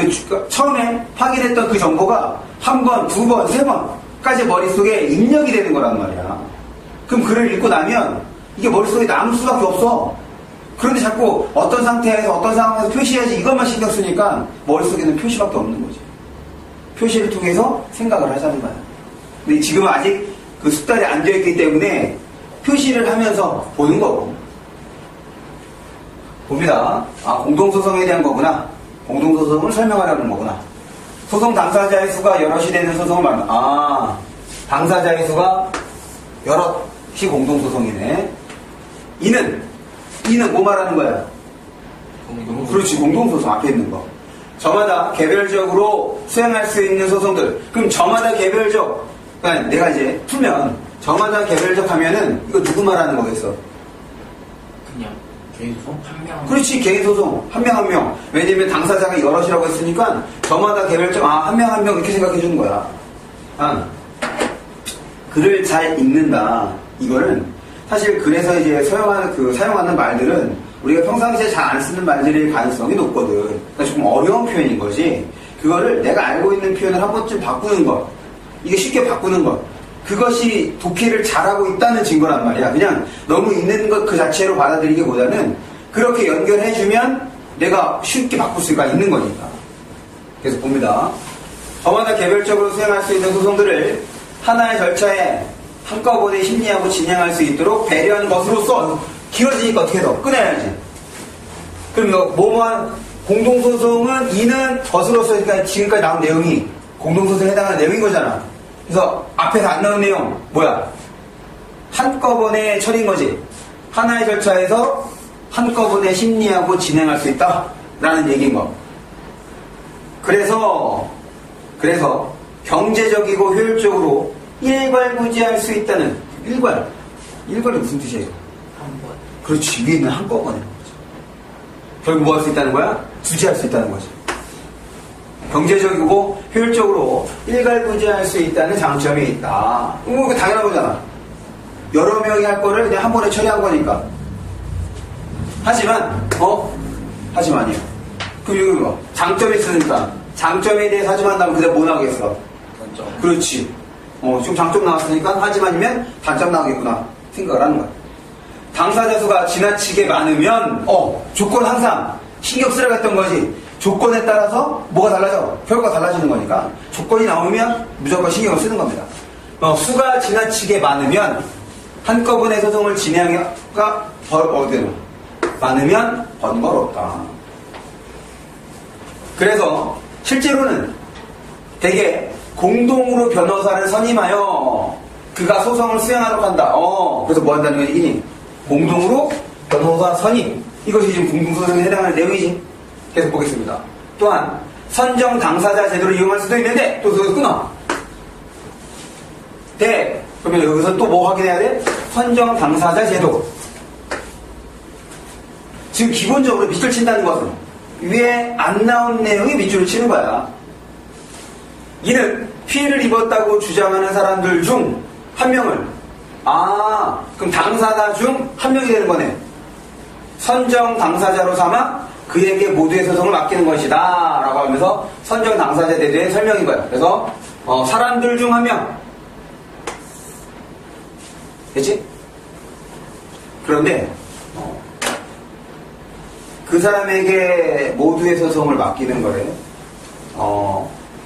[SPEAKER 1] 처음에 확인했던 그 정보가 한 번, 두 번, 세 번까지 머릿속에 입력이 되는 거란 말이야. 그럼 글을 읽고 나면 이게 머릿속에 남을 수밖에 없어. 그런데 자꾸 어떤 상태에서 어떤 상황에서 표시해야지 이것만 신경 쓰니까 머릿속에는 표시밖에 없는 거지. 표시를 통해서 생각을 하자는 거야. 근데 지금은 아직 그 숙달이 안 되어 있기 때문에 표시를 하면서 보는 거고. 봅니다. 공동소송에 대한 거구나. 공동소송을 설명하려는 거구나. 소송 당사자의 수가 여럿이 되는 소송을 말한다. 당사자의 수가 여럿이 공동소송이네. 이는 뭐 말하는 거야? 그렇지, 공동소송 앞에 있는 거. 저마다 개별적으로 수행할 수 있는 소송들. 그럼 저마다 개별적, 그러니까 내가 이제 풀면 저마다 개별적 하면은 이거 누구 말하는 거겠어?
[SPEAKER 2] 개인 소송? 한 명?
[SPEAKER 1] 그렇지, 개인 소송. 한 명 한 명. 왜냐면 당사자가 여럿이라고 했으니까 저마다 개별적, 한 명 한 명 이렇게 생각해 주는 거야. 글을 잘 읽는다. 이거는 사실 그래서 이제 사용하는 말들은 우리가 평상시에 잘 안 쓰는 말들일 가능성이 높거든. 그러니까 조금 어려운 표현인 거지. 그거를 내가 알고 있는 표현을 한 번쯤 바꾸는 것. 이게 쉽게 바꾸는 것. 그것이 독해를 잘하고 있다는 증거란 말이야. 그냥 너무 있는 것 그 자체로 받아들이기보다는 그렇게 연결해주면 내가 쉽게 바꿀 수가 있는 거니까. 그래서 봅니다. 저마다 개별적으로 수행할 수 있는 소송들을 하나의 절차에 한꺼번에 심리하고 진행할 수 있도록 배려하는 것으로서 길어지니까 어떻게 더 끊어야지. 그럼 이거 뭐뭐한 공동소송은 이는 것으로서 그러니까 지금까지 나온 내용이 공동소송에 해당하는 내용인 거잖아. 그래서 앞에서 안 나온 내용 뭐야? 한꺼번에 처리인 거지. 하나의 절차에서 한꺼번에 심리하고 진행할 수 있다 라는 얘기인 거. 그래서 경제적이고 효율적으로 일괄구제할 수 있다는 일괄이 무슨 뜻이에요?
[SPEAKER 2] 한 번.
[SPEAKER 1] 그렇지, 위에 있는 한꺼번에 결국 뭐 할 수 있다는 거야? 구제할 수 있다는 거지. 경제적이고 효율적으로 일괄구제할 수 있다는 장점이 있다. 이거 당연한 거잖아. 여러 명이 할 거를 그냥 한 번에 처리한 거니까. 하지만이요. 그럼 여기 뭐 장점이 있으니까 장점에 대해서 하지만 한다면 그때 뭐 나오겠어?
[SPEAKER 2] 단점.
[SPEAKER 1] 그렇지. 지금 장점 나왔으니까 하지만이면 단점 나오겠구나 생각을 하는 거야. 당사자 수가 지나치게 많으면 조건 항상 신경 쓰라고 했던 거지. 조건에 따라서 뭐가 달라져? 결과가 달라지는 거니까 조건이 나오면 무조건 신경을 쓰는 겁니다. 수가 지나치게 많으면 한꺼번에 소송을 진행하기가 많으면 번거롭다. 그래서 실제로는 대개 공동으로 변호사를 선임하여 그가 소송을 수행하도록 한다. 그래서 뭐 한다는 얘기니? 공동으로 변호사 선임. 이것이 지금 공동소송에 해당하는 내용이지. 계속 보겠습니다. 또한 선정 당사자 제도를 이용할 수도 있는데 또 그거 끊어. 그러면 여기서 또 뭐 확인해야 돼? 선정 당사자 제도. 지금 기본적으로 밑줄 친다는 것은 위에 안 나온 내용이 밑줄을 치는 거야. 이는 피해를 입었다고 주장하는 사람들 중 한 명을 그럼 당사자 중 한 명이 되는 거네. 선정 당사자로 삼아 그에게 모두의 소송을 맡기는 것이다 라고 하면서 선정 당사자 제도의 설명인 거예요. 그래서 사람들 중 한 명. 됐지? 그런데 그 사람에게 모두의 소송을 맡기는 거래.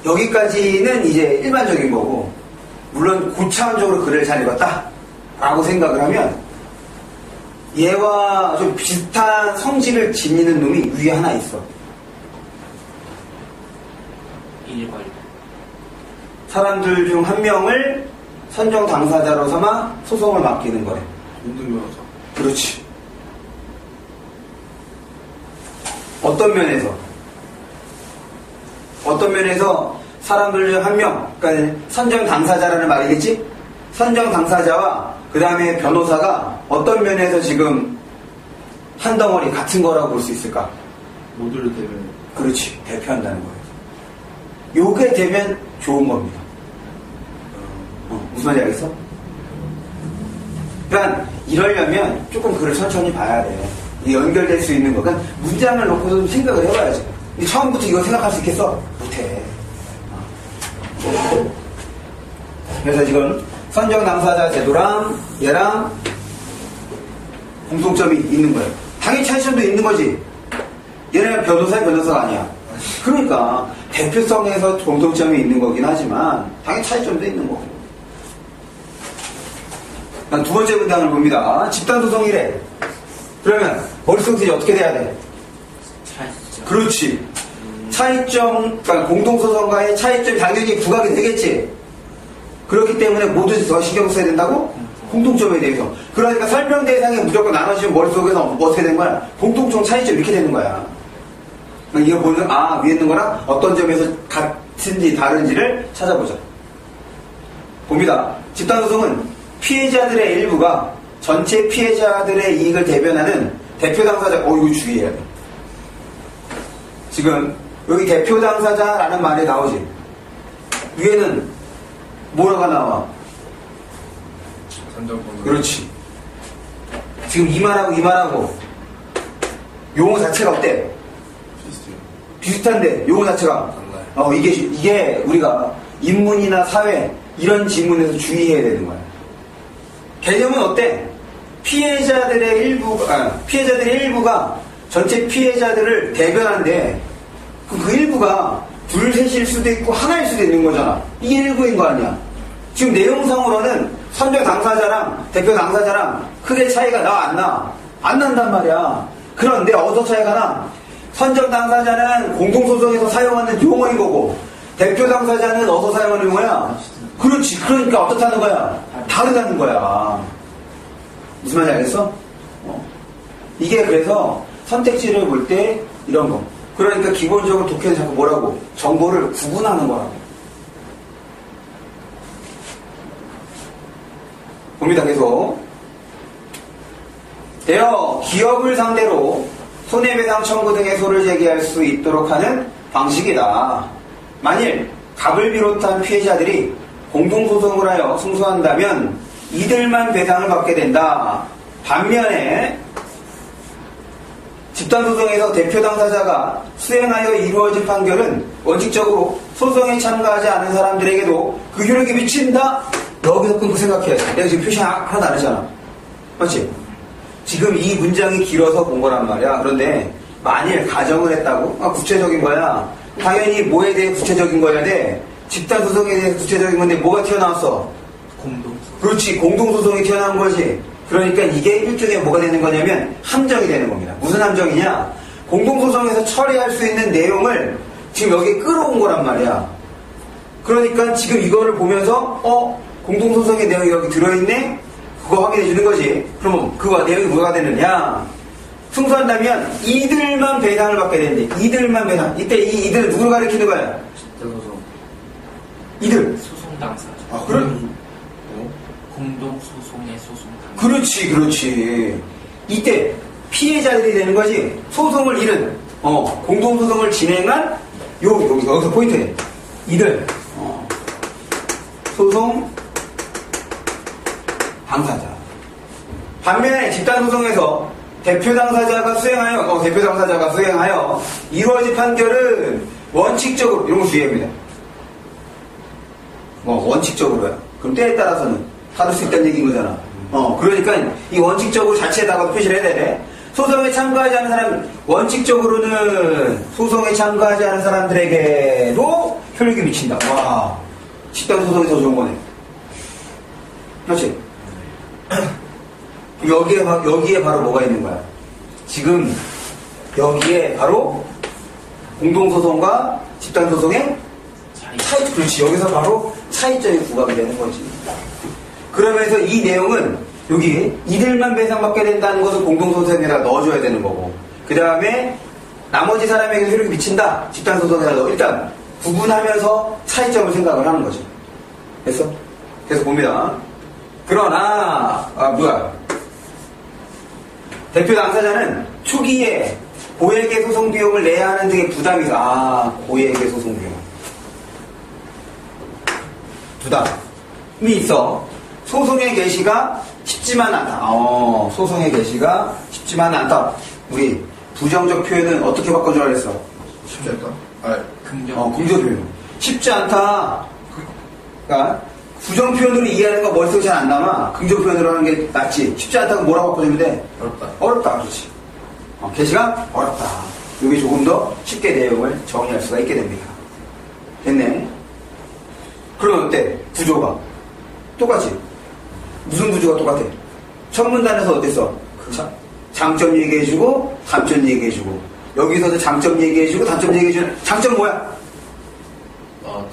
[SPEAKER 1] 여기까지는 이제 일반적인 거고, 물론 고차원적으로 글을 잘 읽었다 라고 생각을 하면 얘와 좀 비슷한 성질을 지니는 놈이 위에 하나 있어.
[SPEAKER 2] 일괄.
[SPEAKER 1] 사람들 중 한 명을 선정 당사자로 삼아 소송을 맡기는 거래.
[SPEAKER 2] 공동변호사.
[SPEAKER 1] 그렇지. 어떤 면에서 사람들 중 한 명, 그러니까 선정 당사자라는 말이겠지? 선정 당사자와 그 다음에 변호사가 어떤 면에서 지금 한 덩어리 같은 거라고 볼 수 있을까?
[SPEAKER 2] 모두를 대변.
[SPEAKER 1] 그렇지. 대표한다는 거예요. 요게 되면 좋은 겁니다. 무슨 말인지 알겠어? 그러니까 이러려면 조금 글을 천천히 봐야 돼. 연결될 수 있는 거. 그러니까 문장을 놓고 좀 생각을 해봐야지. 처음부터 이거 생각할 수 있겠어? 못해. 그래서 지금 선정 당사자 제도랑 얘랑 공통점이 있는 거예요. 당연히 차이점도 있는 거지. 얘는 변호사가 아니야. 그러니까 대표성에서 공통점이 있는 거긴 하지만 당연히 차이점도 있는 거고. 두 번째 문장을 봅니다. 집단소송이래. 그러면 머릿속에 어떻게 돼야 돼?
[SPEAKER 2] 차이점.
[SPEAKER 1] 그렇지. 차이점, 그러니까 공동소송과의 차이점이 당연히 부각이 되겠지. 그렇기 때문에 모두 더 신경 써야 된다고? 공통점에 대해서. 그러니까 설명 대상이 무조건 나눠지면 머릿속에서 뭐 어떻게 된 거야? 공통점, 차이점 이렇게 되는 거야. 이거 보는, 위에 있는 거랑 어떤 점에서 같은지 다른지를 찾아보자. 봅니다. 집단소송은 피해자들의 일부가 전체 피해자들의 이익을 대변하는 대표 당사자, 이거 주의해야 돼. 지금, 여기 대표 당사자라는 말이 나오지. 위에는 뭐라가 나와?
[SPEAKER 3] 선정권으로.
[SPEAKER 1] 그렇지. 지금 이 말하고, 용어 자체가 어때?
[SPEAKER 3] 비슷해요.
[SPEAKER 1] 비슷한데, 용어 자체가.
[SPEAKER 3] 달라요.
[SPEAKER 1] 이게 우리가 인문이나 사회, 이런 지문에서 주의해야 되는 거야. 개념은 어때? 피해자들의 일부가 전체 피해자들을 대변하는데 그 일부가 둘, 셋일 수도 있고 하나일 수도 있는 거잖아. 이게 일부인 거 아니야. 지금 내용상으로는 선정 당사자랑 대표 당사자랑 크게 차이가 안 난단 말이야. 그런데 어디서 차이가 나? 선정 당사자는 공동소송에서 사용하는 용어인 거고 대표 당사자는 어디서 사용하는 용어야? 그렇지. 그러니까 어떻다는 거야? 다르다는 거야. 무슨 말인지 알겠어? 이게 그래서 선택지를 볼 때 이런 거. 그러니까 기본적으로 독해는 자꾸 뭐라고? 정보를 구분하는 거라고. 봅니다. 계속. 대여 기업을 상대로 손해배상 청구 등의 소를 제기할 수 있도록 하는 방식이다. 만일 갑을 비롯한 피해자들이 공동소송을 하여 승소한다면 이들만 배상을 받게 된다. 반면에 집단소송에서 대표 당사자가 수행하여 이루어진 판결은 원칙적으로 소송에 참가하지 않은 사람들에게도 그 효력이 미친다. 여기서 끊고 생각해야 돼. 내가 지금 표시 하나 다르잖아. 맞지? 지금 이 문장이 길어서 본 거란 말이야. 그런데 만일 가정을 했다고? 구체적인 거야. 당연히 뭐에 대해 구체적인 거야 돼? 집단소송에 대해 구체적인 건데 뭐가 튀어나왔어?
[SPEAKER 2] 공동소송.
[SPEAKER 1] 그렇지. 공동소송이 튀어나온 거지. 그러니까 이게 일종의 뭐가 되는 거냐면 함정이 되는 겁니다. 무슨 함정이냐? 공동소송에서 처리할 수 있는 내용을 지금 여기에 끌어온 거란 말이야. 그러니까 지금 이거를 보면서 공동소송의 내용이 여기 들어있네? 그거 확인해 주는 거지. 그러면 그거 내용이 뭐가 되느냐? 승소한다면 이들만 배상을 받게 되는데 이들만 배상. 이때 이 이들은 누구를 가리키는 거야?
[SPEAKER 3] 집단소송.
[SPEAKER 1] 이들.
[SPEAKER 2] 소송 당사자.
[SPEAKER 1] 그래?
[SPEAKER 2] 공동소송의 소송 당사자.
[SPEAKER 1] 그렇지. 이때 피해자들이 되는 거지. 소송을 잃은 공동소송을 진행한 여기서 포인트에 이들 소송 당사자. 반면에 집단소송에서 대표 당사자가 수행하여 이루어진 판결은 원칙적으로 이런 거 주의합니다. 원칙적으로야. 그럼 때에 따라서는 다를 수 있다는 얘기인 거잖아. 그러니까 이 원칙적으로 자체에다가 표시를 해야 돼. 소송에 참가하지 않은 사람, 원칙적으로는 소송에 참가하지 않은 사람들에게도 효력이 미친다. 와, 집단소송이 더 좋은 거네. 그렇지? 여기에 바로 뭐가 있는 거야? 지금 여기에 바로 공동소송과 집단소송의 차이. 그렇지. 여기서 바로 차이점이 부각이 되는 거지. 그러면서 이 내용은 여기 이들만 배상받게 된다는 것을 공동소송에다 넣어줘야 되는 거고, 그 다음에 나머지 사람에게 효력이 미친다. 집단소송에다 넣어. 일단 구분하면서 차이점을 생각을 하는 거지. 됐어? 계속 봅니다. 그러나 대표 당사자는 초기에 고액의 소송 비용을 내야 하는 등의 부담이 있어. 고액의 소송 비용. 부담이 있어. 소송의 개시가 쉽지만 않다. 소송의 개시가 쉽지만 않다. 우리 부정적 표현은 어떻게 바꿔줘야 했어?
[SPEAKER 3] 쉽지 않다?
[SPEAKER 2] 긍정.
[SPEAKER 1] 긍정 표현. 쉽지 않다. 그러니까 부정 표현으로 이해하는 거 머릿속에 잘 안 남아. 긍정 표현으로 하는 게 낫지. 쉽지 않다고 뭐라고 바꿔주면 돼? 어렵다. 그렇지. 개시가 어렵다. 이게 조금 더 쉽게 내용을 정의할 수가 있게 됩니다. 됐네. 그럼 어때? 구조가 똑같지? 무슨 구조가 똑같아? 첫 문단에서 어땠어? 장점 얘기해주고 단점 얘기해주고, 여기서도 장점 얘기해주고 단점 얘기해주는. 장점 뭐야?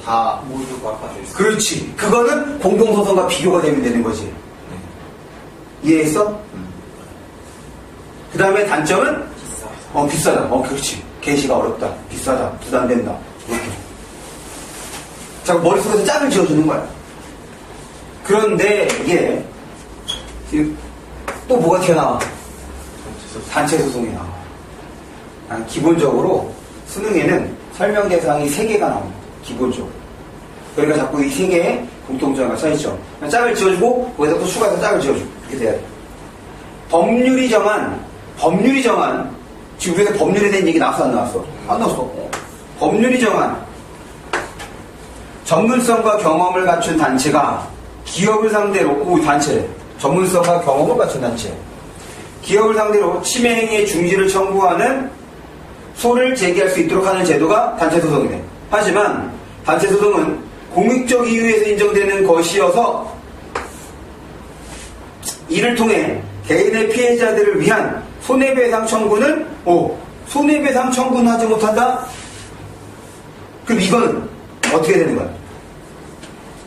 [SPEAKER 3] 다 모두가 가져 있어.
[SPEAKER 1] 그렇지. 그거는 공동소송과 비교가 되면 되는 거지. 이해했어? 그 다음에 단점은? 비싸다. 그렇지. 개시가 어렵다. 비싸다. 부담된다. 이렇게. 자꾸 머릿속에서 짝을 지어주는 거야. 그런데 이게 또 뭐가 튀어나와? 단체 소송이 나와. 기본적으로 수능에는 설명 대상이 3개가 나옵니다. 기본적으로. 그러니까 자꾸 이 3개의 공통점과 차이점. 짝을 지어주고 거기다 또 추가해서 짝을 지어주고 이렇게 돼야 돼. 법률이 정한 지금 우리가 법률에 대한 얘기 나왔어 안 나왔어? 안 나왔어. 법률이 정한 전문성과 경험을 갖춘 단체가 기업을 상대로 단체 전문성과 경험을 갖춘 단체 기업을 상대로 침해 행위의 중지를 청구하는 소를 제기할 수 있도록 하는 제도가 단체 소송이네. 하지만 단체 소송은 공익적 이유에서 인정되는 것이어서 이를 통해 개인의 피해자들을 위한 손해배상 청구는 손해배상 청구는 하지 못한다? 그럼 이거는 어떻게 되는 거야?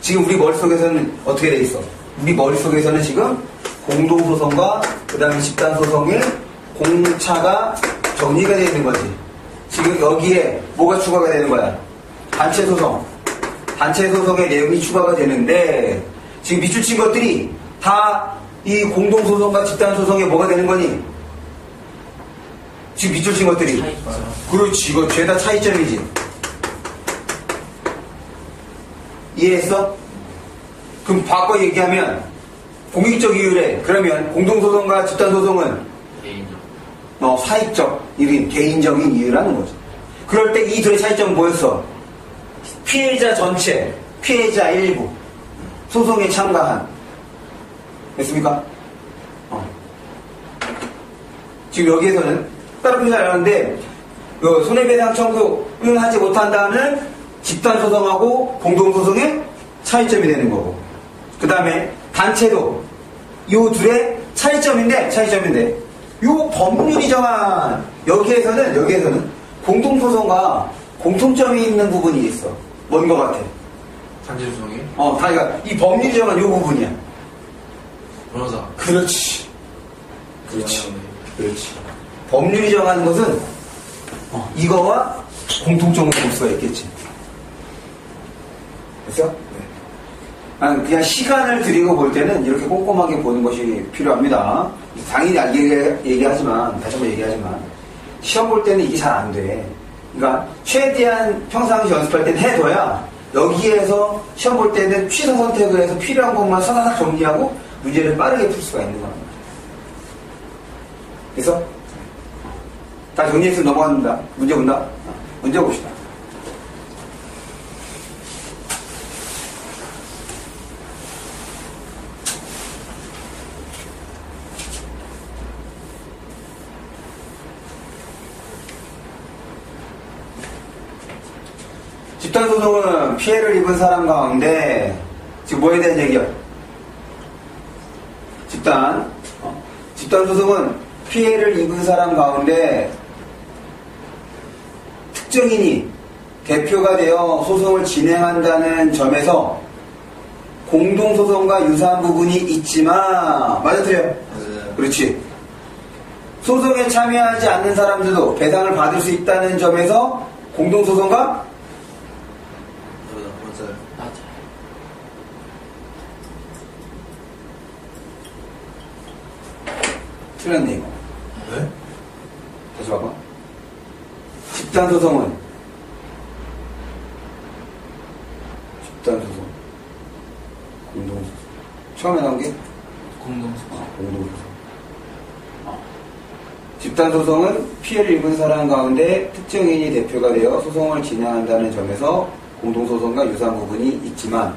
[SPEAKER 1] 지금 우리 머릿속에서는 어떻게 돼 있어? 우리 머릿속에서는 지금 공동소송과 그 다음에 집단소송의 공차가 정리가 되어 있는 거지. 지금 여기에 뭐가 추가가 되는 거야? 단체소송. 단체소송의 내용이 추가가 되는데 지금 밑줄 친 것들이 다 이 공동소송과 집단소송에 뭐가 되는 거니? 지금 밑줄 친 것들이.
[SPEAKER 2] 차이점.
[SPEAKER 1] 그렇지. 이거 죄다 차이점이지. 이해했어? 그럼 바꿔 얘기하면 공익적 이유래. 그러면 공동소송과 집단소송은
[SPEAKER 2] 개인적.
[SPEAKER 1] 사익적, 개인적인 이유라는 거죠. 그럴 때 이 둘의 차이점은 뭐였어? 피해자 전체, 피해자 일부, 소송에 참가한. 됐습니까? 지금 여기에서는 다른 표현이 나오는데 손해배상 청구는 하지 못한다는 집단소송하고 공동소송의 차이점이 되는 거고 그 다음에 단체도 이 둘의 차이점인데 이 법률이 정한 여기에서는 공동소송과 공통점이 있는 부분이 있어. 뭔 거 같아?
[SPEAKER 3] 단체 소송이?
[SPEAKER 1] 그러니까 이 법률이 정한 이 부분이야.
[SPEAKER 3] 변호사.
[SPEAKER 1] 그렇지. 법률이 정하는 것은 이거와 공통점을 볼 수가 있겠지. 됐어? 네. 그냥 시간을 들이고 볼 때는 이렇게 꼼꼼하게 보는 것이 필요합니다. 당연히 얘기하지만, 다시 한번 얘기하지만, 시험 볼 때는 이게 잘 안 돼. 그러니까, 최대한 평상시 연습할 때는 해둬야, 여기에서 시험 볼 때는 취사 선택을 해서 필요한 것만 사사삭 정리하고, 문제를 빠르게 풀 수가 있는 겁니다. 그래서, 다 정리해서 넘어갑니다. 문제 본다? 문제 봅시다. 집단소송은 피해를 입은 사람 가운데 지금 뭐에 대한 얘기야? 집단소송은 피해를 입은 사람 가운데 특정인이 대표가 되어 소송을 진행한다는 점에서 공동소송과 유사한 부분이 있지만 맞아 틀려? 그렇지. 소송에 참여하지 않는 사람들도 배상을 받을 수 있다는 점에서 공동소송과
[SPEAKER 2] 맞아요.
[SPEAKER 1] 틀렸네 이거.
[SPEAKER 3] 네?
[SPEAKER 1] 다시 봐봐. 집단소송은 공동소송. 처음에 나온 게
[SPEAKER 2] 공동소송.
[SPEAKER 1] 공동소송. 집단소송은 피해를 입은 사람 가운데 특정인이 대표가 되어 소송을 진행한다는 점에서 공동소송과 유사한 부분이 있지만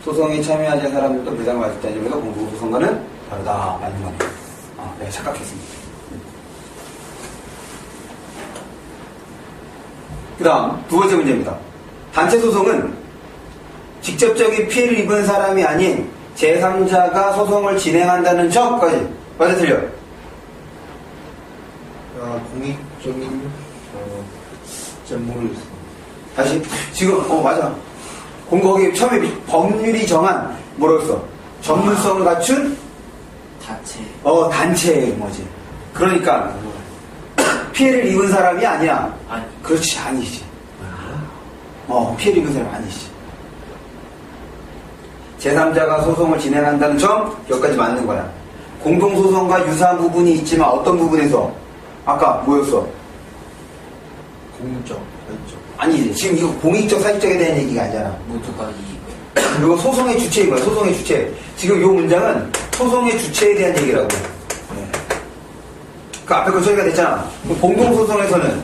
[SPEAKER 1] 소송에 참여하지 않은 사람들도 배상을 받을 때 점에서 공동소송과는 다르다. 맞는 거네요. 내가 착각했습니다. 그 다음 두 번째 문제입니다. 단체 소송은 직접적인 피해를 입은 사람이 아닌 제3자가 소송을 진행한다는 점까지 맞아 틀려?
[SPEAKER 3] 공익적인 잘 모르겠어.
[SPEAKER 1] 다시 지금 맞아. 거기 처음에 법률이 정한 뭐라고 했어? 전문성을 갖춘
[SPEAKER 2] 단체.
[SPEAKER 1] 단체인 거지. 그러니까 피해를 입은 사람이 아니야.
[SPEAKER 2] 아니.
[SPEAKER 1] 그렇지, 아니지. 피해를 입은 사람이 아니지. 제3자가 소송을 진행한다는 점 여기까지 맞는 거야. 공동소송과 유사한 부분이 있지만 어떤 부분에서? 아까 뭐였어?
[SPEAKER 3] 공적, 사유적.
[SPEAKER 1] 아니, 지금 이거 공익적, 사익적에 대한 얘기가 아니잖아.
[SPEAKER 2] 모두가 이익을.
[SPEAKER 1] 이거 소송의 주체인 거야, 소송의 주체. 지금 이 문장은 소송의 주체에 대한 얘기라고. 네. 그 앞에 그 처리가 됐잖아. 공동소송에서는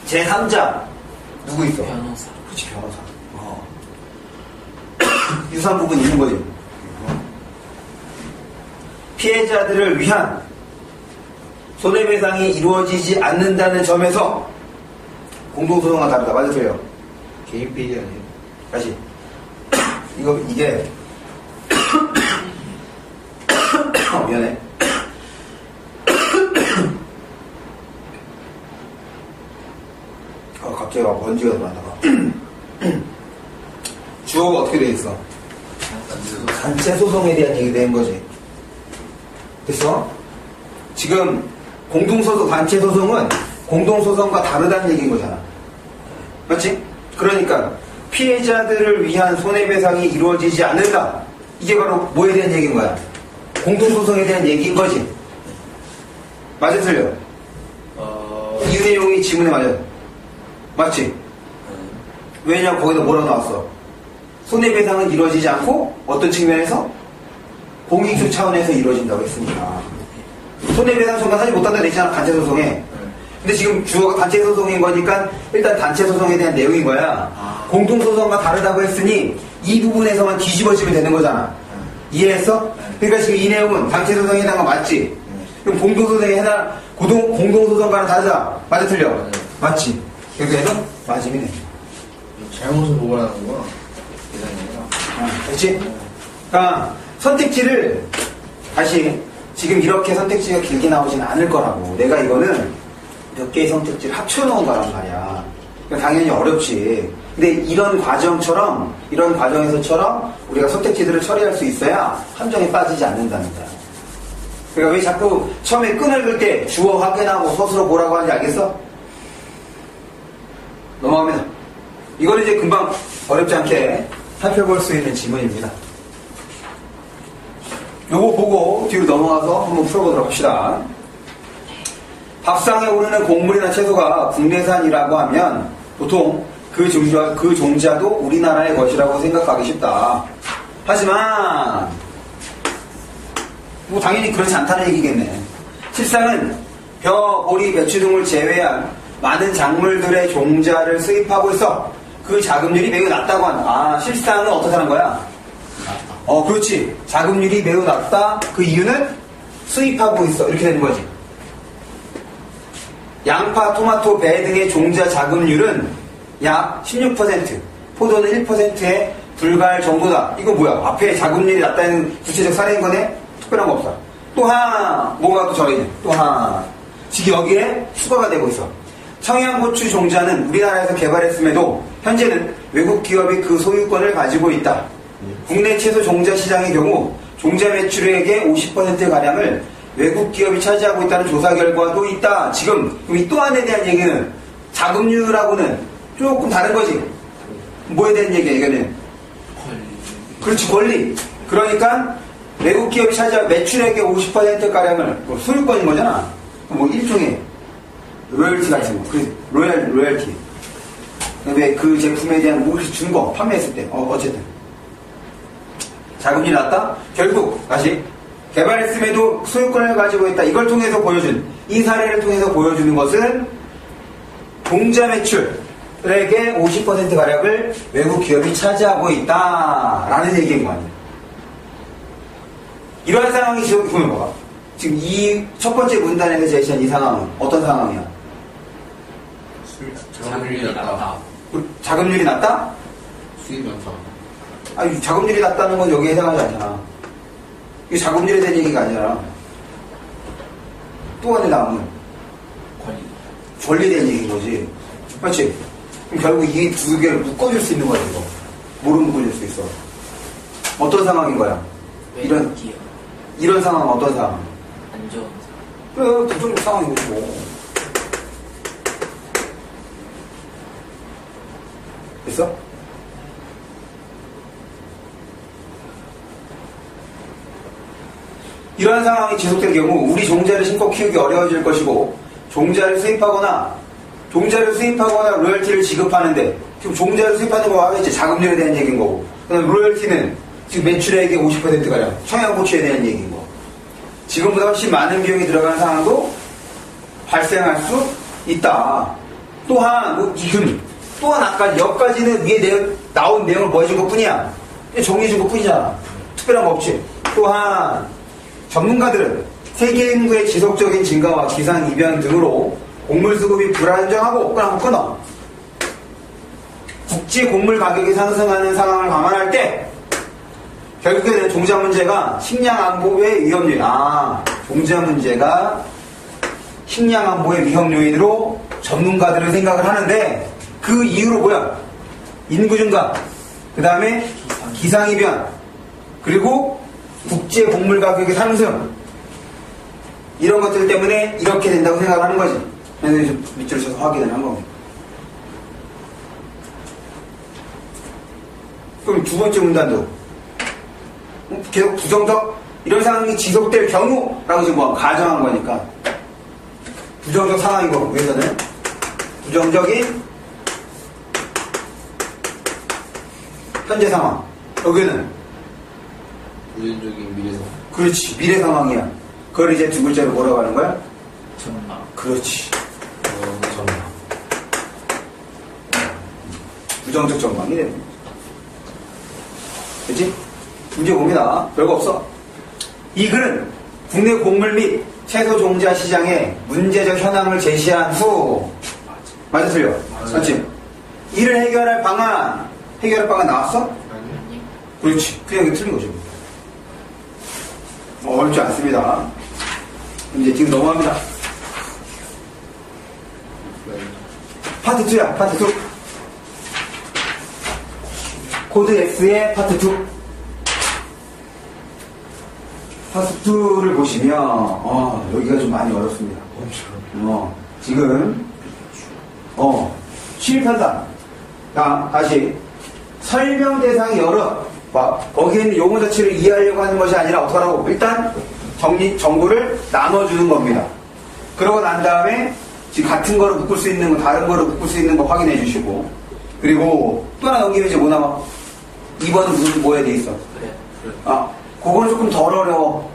[SPEAKER 1] 제3자, 누구 있어?
[SPEAKER 2] 변호사.
[SPEAKER 1] 그렇지, 변호사. 유사한 부분이 있는 거지. 피해자들을 위한 손해배상이 이루어지지 않는다는 점에서 공동소송과 다르다. 맞아, 틀려?
[SPEAKER 3] 개인 피해 아니에요?
[SPEAKER 1] 다시. 이게. 미안해. 갑자기 먼지가 들어간다가. 주어가 어떻게 되어 있어? 단체 소송에 대한 얘기 된 거지. 됐어? 지금 공동소송, 단체 소송은 공동소송과 다르다는 얘기인 거잖아. 맞지? 그러니까 피해자들을 위한 손해배상이 이루어지지 않는다. 이게 바로 뭐에 대한 얘기인 거야? 공동소송에 대한 얘기인 거지. 맞아, 틀려? 이 내용이 지문에 맞아. 맞지? 왜냐면 거기다 뭐라고 나왔어? 손해배상은 이루어지지 않고 어떤 측면에서? 공익적 차원에서 이루어진다고 했으니까. 손해배상 청구하지 못한다 그랬잖아, 단체 소송에. 근데 지금 주어가 단체 소송인 거니까 일단 단체 소송에 대한 내용인 거야. 공동소송과 다르다고 했으니 이 부분에서만 뒤집어지면 되는 거잖아. 이해했어? 그러니까 지금 이 내용은 단체 소송에 해당한 거 맞지? 그럼 공동소송에 해당, 공동소송과는 다르다. 맞아, 틀려? 맞지? 그렇게 해서 맞으면 돼.
[SPEAKER 3] 잘못을 보관하는 거구나. 계산이구나.
[SPEAKER 1] 그렇지? 그러니까 선택지를 다시 지금 이렇게 선택지가 길게 나오진 않을 거라고. 내가 이거는 몇 개의 선택지를 합쳐놓은 거란 말이야. 그러니까 당연히 어렵지. 근데 이런 과정에서처럼 우리가 선택지들을 처리할 수 있어야 함정에 빠지지 않는다는 거야. 그러니까 왜 자꾸 처음에 끈을 긁을 때 주어 확인하고 서술어 보라고 하는지 알겠어? 넘어갑니다. 이거는 이제 금방 어렵지 않게 살펴볼 수 있는 지문입니다. 요거 보고 뒤로 넘어가서 한번 풀어보도록 합시다. 밥상에 오르는 곡물이나 채소가 국내산이라고 하면 보통 그 종자도 우리나라의 것이라고 생각하기 쉽다. 하지만 뭐 당연히 그렇지 않다는 얘기겠네. 실상은 벼, 보리, 배추 등을 제외한 많은 작물들의 종자를 수입하고 있어 그 자급률이 매우 낮다고 한다. 실상은 어떻다는 거야? 그렇지. 자급률이 매우 낮다. 그 이유는 수입하고 있어. 이렇게 되는 거지. 양파, 토마토, 배 등의 종자 자급률은 약 16%, 포도는 1%에 불과할 정도다. 이거 뭐야? 앞에 자급률이 낮다는 구체적 사례인 거네? 특별한 거 없어. 또 하나, 뭐가 또 저러냐? 또 하나. 지금 여기에 추가가 되고 있어. 청양고추 종자는 우리나라에서 개발했음에도 현재는 외국 기업이 그 소유권을 가지고 있다. 국내 채소 종자 시장의 경우 종자 매출액의 50%가량을 외국 기업이 차지하고 있다는 조사 결과도 있다. 지금 이 또한에 대한 얘기는 자금률하고는 조금 다른 거지. 뭐에 대한 얘기야 이거는?
[SPEAKER 2] 권리.
[SPEAKER 1] 그렇지, 권리. 그러니까 외국 기업이 차지한 매출액의 50%가량을 소유권인 거잖아. 뭐 일종의 로열티 같은 거. 로열티. 왜 그 제품에 대한 뭐 주는 거 판매했을 때 어쨌든 자금이 낮다? 결국 다시 개발했음에도 소유권을 가지고 있다. 이걸 통해서 보여준 이 사례를 통해서 보여주는 것은 종자 매출액의 50%가량을 외국 기업이 차지하고 있다라는 얘기인 거 아니에요. 이러한 상황이 지금 보면 봐봐. 지금 이 첫 번째 문단에서 제시한 이 상황은 어떤 상황이야?
[SPEAKER 2] 자금률이 낮다.
[SPEAKER 1] 자금률이 낮다?
[SPEAKER 3] 수입이 많다.
[SPEAKER 1] 아니, 자금률이 낮다는 건 여기에 해당하지 않잖아. 이게 자금률에 대한 얘기가 아니라 또 하나 나오면 권리에 대한 얘기인 거지. 맞지? 그럼 결국 이 두 개를 묶어줄 수 있는 거야, 이거. 뭐로 묶어줄 수 있어? 어떤 상황인 거야? 이런 상황은 어떤 상황?
[SPEAKER 2] 안 좋은
[SPEAKER 1] 그래, 부정적 상황인 거지, 뭐. 됐어? 이러한 상황이 지속될 경우 우리 종자를 심고 키우기 어려워질 것이고 종자를 수입하거나 로열티를 지급하는데 지금 종자를 수입하는 거 하겠지. 자금률에 대한 얘기인 거고 그다음 로열티는 지금 매출액의 50%가량 청양고추에 대한 얘기인 거. 지금보다 훨씬 많은 비용이 들어가는 상황도 발생할 수 있다. 또한 또한 아까 여기까지는 위에 나온 내용을 뭐 해준 것 뿐이야. 정리해 준 것 뿐이잖아. 특별한 거 없지. 또한 전문가들은 세계 인구의 지속적인 증가와 기상이변 등으로 곡물 수급이 불안정하고 끊어. 국제 곡물 가격이 상승하는 상황을 감안할 때 결국에는 종자 문제가 식량 안보의 위험 요인. 종자 문제가 식량 안보의 위험 요인으로 전문가들은 생각을 하는데 그 이유로 뭐야? 인구 증가, 그 다음에 기상이변, 그리고 국제 곡물 가격의 상승 이런 것들 때문에 이렇게 된다고 생각을 하는 거지. 그래서 밑줄을 쳐서 확인을 한 겁니다. 그럼 두 번째 문단도 계속 부정적 이런 상황이 지속될 경우라고 지금 뭐 가정한 거니까 부정적 상황인 거고 여기서는 부정적인 현재 상황. 여기는
[SPEAKER 3] 부정적인 미래 상황.
[SPEAKER 1] 그렇지. 미래 상황이야. 그걸 이제 두 글자로 뭐라고 하는 거야?
[SPEAKER 2] 전망.
[SPEAKER 1] 그렇지. 전망. 부정적 전망이 되는 거지. 그렇지? 문제 봅니다. 별거 없어. 이 글은 국내 곡물 및 채소 종자 시장의 문제적 현황을 제시한 후 맞아 틀려? 맞지? 이를 해결할 방안 나왔어?
[SPEAKER 3] 아니.
[SPEAKER 1] 그렇지. 그냥 이게 틀린 거죠. 어렵지 않습니다. 이제 지금 넘어갑니다. 파트 2야, 파트 2. 코드 X의 파트 2. 파트 2를 보시면, 여기가 좀 많이 어렵습니다. 지금, 취입한다. 다시. 설명 대상이 여러, 거기에 있는 용어 자체를 이해하려고 하는 것이 아니라 어떻게 하라고? 일단, 정보를 나눠주는 겁니다. 그러고 난 다음에, 지금 같은 거를 묶을 수 있는 거, 다른 거를 묶을 수 있는 거 확인해 주시고, 그리고 또 하나 넘기면 이제 뭐 나와? 2번은 무슨 뭐 해야 돼 있어?
[SPEAKER 2] 그래.
[SPEAKER 1] 그건 조금 덜 어려워.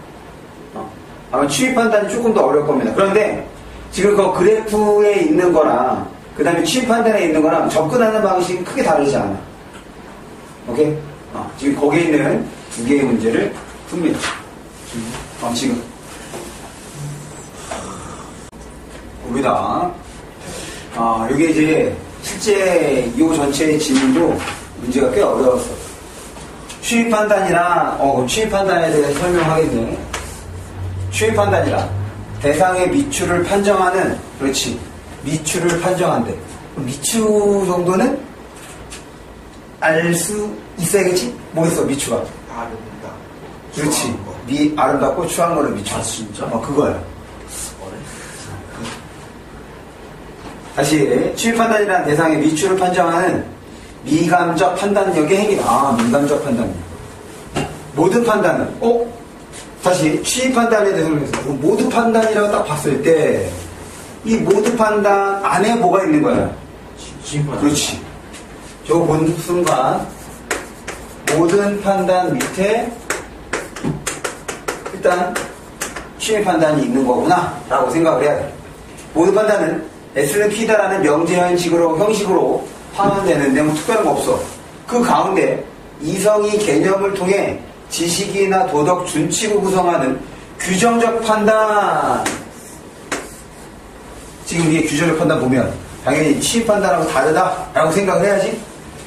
[SPEAKER 1] 아마 취입 판단이 조금 더 어려울 겁니다. 그런데 지금 그 그래프에 있는 거랑 그 다음에 취입 판단에 있는 거랑 접근하는 방식이 크게 다르지 않아. 오케이? 지금 거기에 있는 두 개의 문제를 풉니다. 지금. 봅니다. 이게 이제 실제 이 전체의 질문도 문제가 꽤 어려웠어. 취입 판단이랑, 취입 판단에 대해서 설명하겠네. 취입 판단이랑 대상의 미추를 판정하는, 그렇지. 미추를 판정한대. 미추 정도는 알 수 있어야겠지? 뭐 있어, 미추가?
[SPEAKER 3] 아름다.
[SPEAKER 1] 그렇지. 아름답고 추한 거를 미추.
[SPEAKER 2] 진짜?
[SPEAKER 1] 그거야. 다시, 취입 판단이란 대상의 미추를 판정하는 미감적 판단력의 행위다. 미감적 판단력. 모든 판단은, 다시, 취입 판단에 대해서 모든 판단이라고 딱 봤을 때, 이 모든 판단 안에 뭐가 있는 거야?
[SPEAKER 3] 취입 판단.
[SPEAKER 1] 그렇지. 저거 본 순간, 모든 판단 밑에, 일단, 취입 판단이 있는 거구나. 라고 생각을 해야 돼. 모든 판단은 S는 P다라는 명제 형식으로 파악되는데 뭐 특별한 거 없어. 그 가운데 이성이 개념을 통해 지식이나 도덕 준칙을 구성하는 규정적 판단. 지금 이게 규정적 판단 보면 당연히 취입 판단하고 다르다라고 생각을 해야지.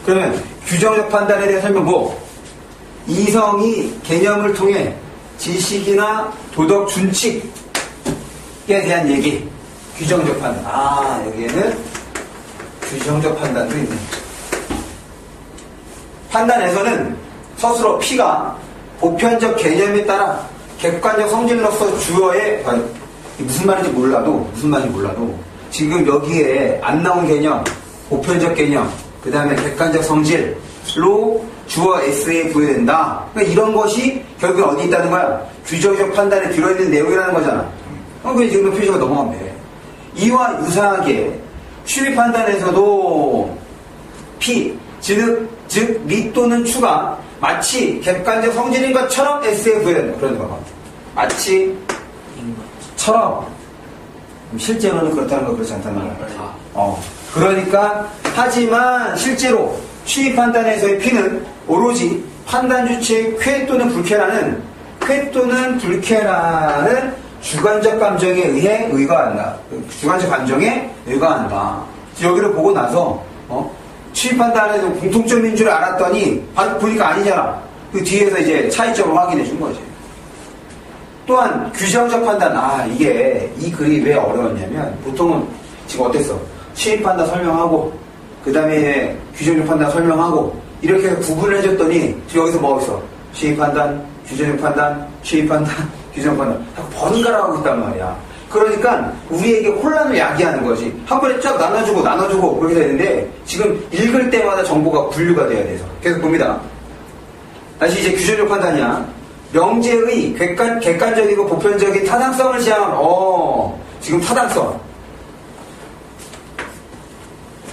[SPEAKER 1] 그러면 규정적 판단에 대한 설명 뭐? 이성이 개념을 통해 지식이나 도덕 준칙에 대한 얘기. 규정적 판단. 여기에는 규정적 판단도 있네. 판단에서는 스스로 P가 보편적 개념에 따라 객관적 성질로서 주어의 무슨 말인지 몰라도 지금 여기에 안 나온 개념, 보편적 개념, 그 다음에 객관적 성질로 주어 S에 부여된다. 그러니까 이런 것이 결국에 어디 있다는 거야? 규정적 판단에 들어있는 내용이라는 거잖아. 그럼 이 정도 표시가 넘어가면 돼. 이와 유사하게 취미 판단에서도 P, 즉, 미 또는 추가, 마치 객관적 성질인 것처럼 S에 부여된다. 그런 거 봐. 마치, 처럼. 실제로는 그렇다는 거, 그렇지 않다는 거야. 그러니까, 하지만 실제로 취미 판단에서의 P는 오로지 판단 주체의 쾌 또는 불쾌라는 주관적 감정에 의해 의거한다. 주관적 감정에 의거한다. 여기를 보고 나서 취미 판단에서 공통점인 줄 알았더니 보니까 아니잖아. 그 뒤에서 이제 차이점을 확인해 준 거지. 또한 규정적 판단. 이게 이 글이 왜 어려웠냐면 보통은 지금 어땠어? 취미 판단 설명하고 그 다음에 규정적 판단 설명하고 이렇게 해서 구분을 해줬더니 지금 여기서 뭐 있어? 취미 판단, 규정적 판단, 취미 판단, 규정적 판단 번갈아 가고 있단 말이야. 그러니까 우리에게 혼란을 야기하는 거지. 한 번에 쫙 나눠주고 그렇게 되는데 지금 읽을 때마다 정보가 분류가 돼야 돼서 계속 봅니다. 다시 이제 규정적 판단이야. 명제의 객관적이고 보편적인 타당성을 지향하는 지금 타당성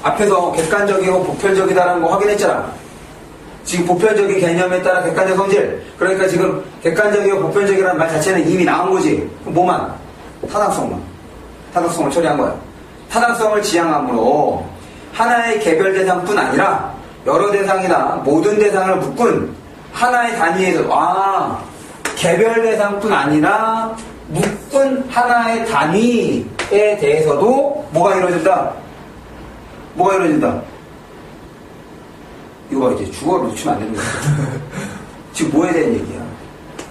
[SPEAKER 1] 앞에서 객관적이고 보편적이다라는 거 확인했잖아. 지금 보편적인 개념에 따라 객관적 성질. 그러니까 지금 객관적이고 보편적이라는 말 자체는 이미 나온 거지. 그럼 뭐만? 타당성을 처리한 거야. 타당성을 지향함으로 하나의 개별 대상뿐 아니라 여러 대상이나 모든 대상을 묶은 하나의 단위에서 개별 대상뿐 아니라 묶은 하나의 단위에 대해서도 뭐가 이루어진다? 이거 봐, 이제 주어를 놓치면 안 되는 거야. 지금 뭐에 대한 얘기야?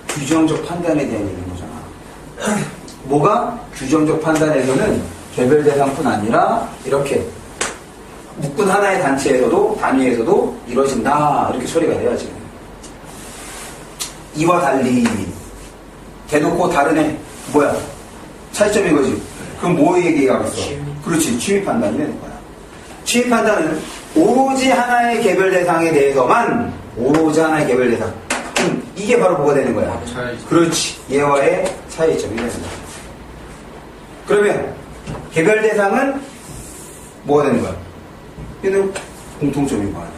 [SPEAKER 1] 규정적 판단에 대한 얘기인 거잖아. 뭐가? 규정적 판단에서는 개별 대상뿐 아니라 이렇게 묶은 하나의 단위에서도 이루어진다. 이렇게 처리가 돼야지. 이와 달리 대놓고 다르네. 뭐야? 차이점인 거지. 그럼 뭐 얘기가 있어? 그렇지. 취미 판단이 되는 거야. 취미 판단은 오로지 하나의 개별 대상에 대해서만 개별 대상. 이게 바로 뭐가 되는 거야? 그렇지. 얘와의 차이점이 되는 거야. 그러면 개별 대상은 뭐가 되는 거야? 얘는 공통점인 거야.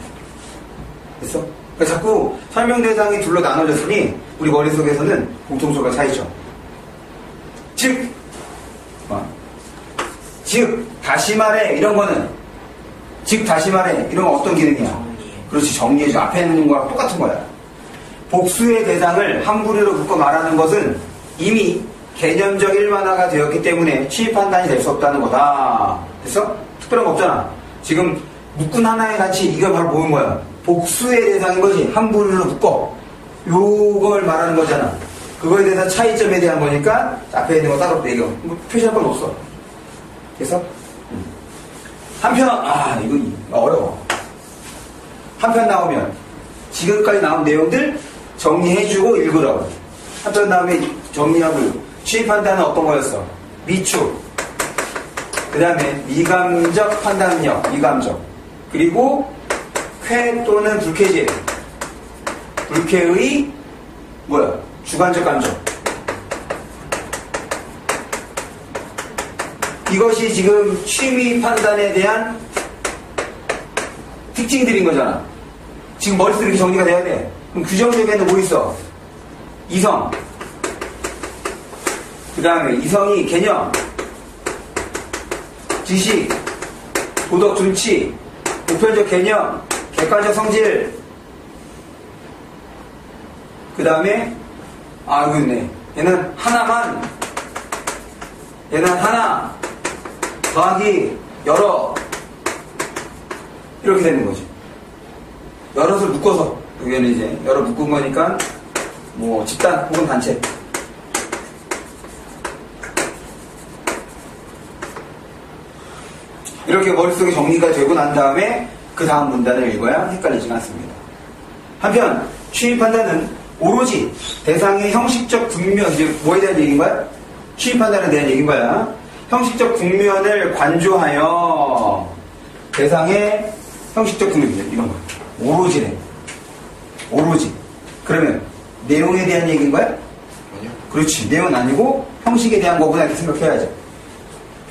[SPEAKER 1] 됐어? 그러니까 자꾸 설명 대상이 둘로 나눠졌으니 우리 머릿속에서는 공통점과 차이점. 즉 다시 말해 이런 거는 이런 건 어떤 기능이야? 그렇지, 정리해줘. 앞에 있는 거랑 똑같은 거야. 복수의 대상을 한 부류로 묶어 말하는 것은 이미 개념적 일반화가 되었기 때문에 취미 판단이 될 수 없다는 거다. 됐어? 특별한 거 없잖아. 지금 묶은 하나의 가치, 이거 바로 보는 거야. 복수의 대상인 거지. 한 부류로 묶어. 요걸 말하는 거잖아. 그거에 대해서 차이점에 대한 거니까 앞에 있는 거 따로 얘기해. 뭐 표시할 건 없어. 됐어? 한편, 이거 어려워. 한편 나오면 지금까지 나온 내용들 정리해주고 읽으라고. 한편 다음에 정리하고 취미 판단은 어떤 거였어? 미축. 그 다음에 미감적 판단력, 미감적. 그리고 쾌 또는 불쾌질. 불쾌의 주관적 감정. 이것이 지금 취미 판단에 대한 특징들인 거잖아. 지금 머릿속에 이렇게 정리가 돼야 돼. 그럼 규정적에는 뭐 있어? 이성. 그 다음에 이성이 개념, 지식, 도덕 준치, 보편적 개념, 객관적 성질. 그 다음에 여기 있네. 얘는 하나 더하기 여러. 이렇게 되는 거지. 여럿을 묶어서, 여기는 이제 여러 묶은 거니까 뭐 집단 혹은 단체. 이렇게 머릿속에 정리가 되고 난 다음에 그 다음 문단을 읽어야 헷갈리지 않습니다. 한편 취미 판단은 오로지 대상의 형식적 국면, 이제 뭐에 대한 얘기인 거야? 취미 판단에 대한 얘기인 거야. 형식적 국면을 관조하여 대상의 형식적 국면, 이런 거. 오로지네. 오로지. 그러면 내용에 대한 얘기인 거야?
[SPEAKER 3] 아니요.
[SPEAKER 1] 그렇지. 내용은 아니고 형식에 대한 거구나 이렇게 생각해야죠.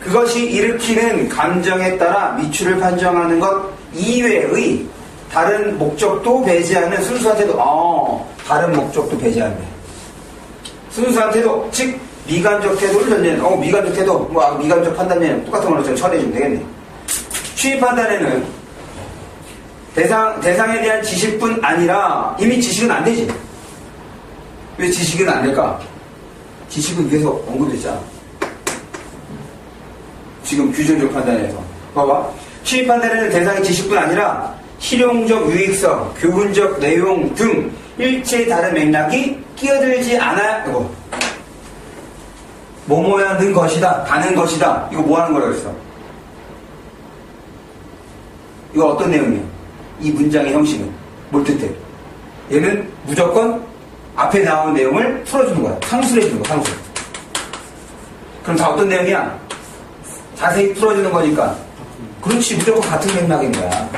[SPEAKER 1] 그것이 일으키는 감정에 따라 미추를 판정하는 것 이외의 다른 목적도 배제하는 순수한 태도. 다른 목적도 배제한대. 순수한 태도, 즉 미간적 태도를 전제는 미간적 태도, 미간적 판단에는 똑같은 걸로 처리해주면 되겠네. 취입 판단에는 대상에 대한 지식뿐 아니라 이미 지식은 안 되지. 왜 지식은 안 될까? 지식은 위에서 언급됐잖아. 지금 규정적 판단에서. 봐봐. 취입 판단에는 대상의 지식뿐 아니라 실용적 유익성, 교훈적 내용 등 일체의 다른 맥락이 끼어들지 않아요. 뭐뭐야 는 것이다, 다는 것이다. 이거 뭐 하는 거라고 했어? 이거 어떤 내용이야? 이 문장의 형식은 뭘 뜻해? 얘는 무조건 앞에 나온 내용을 풀어주는 거야. 상수를 해주는 거야, 상수. 그럼 다 어떤 내용이야? 자세히 풀어주는 거니까. 그렇지, 무조건 같은 맥락인 거야.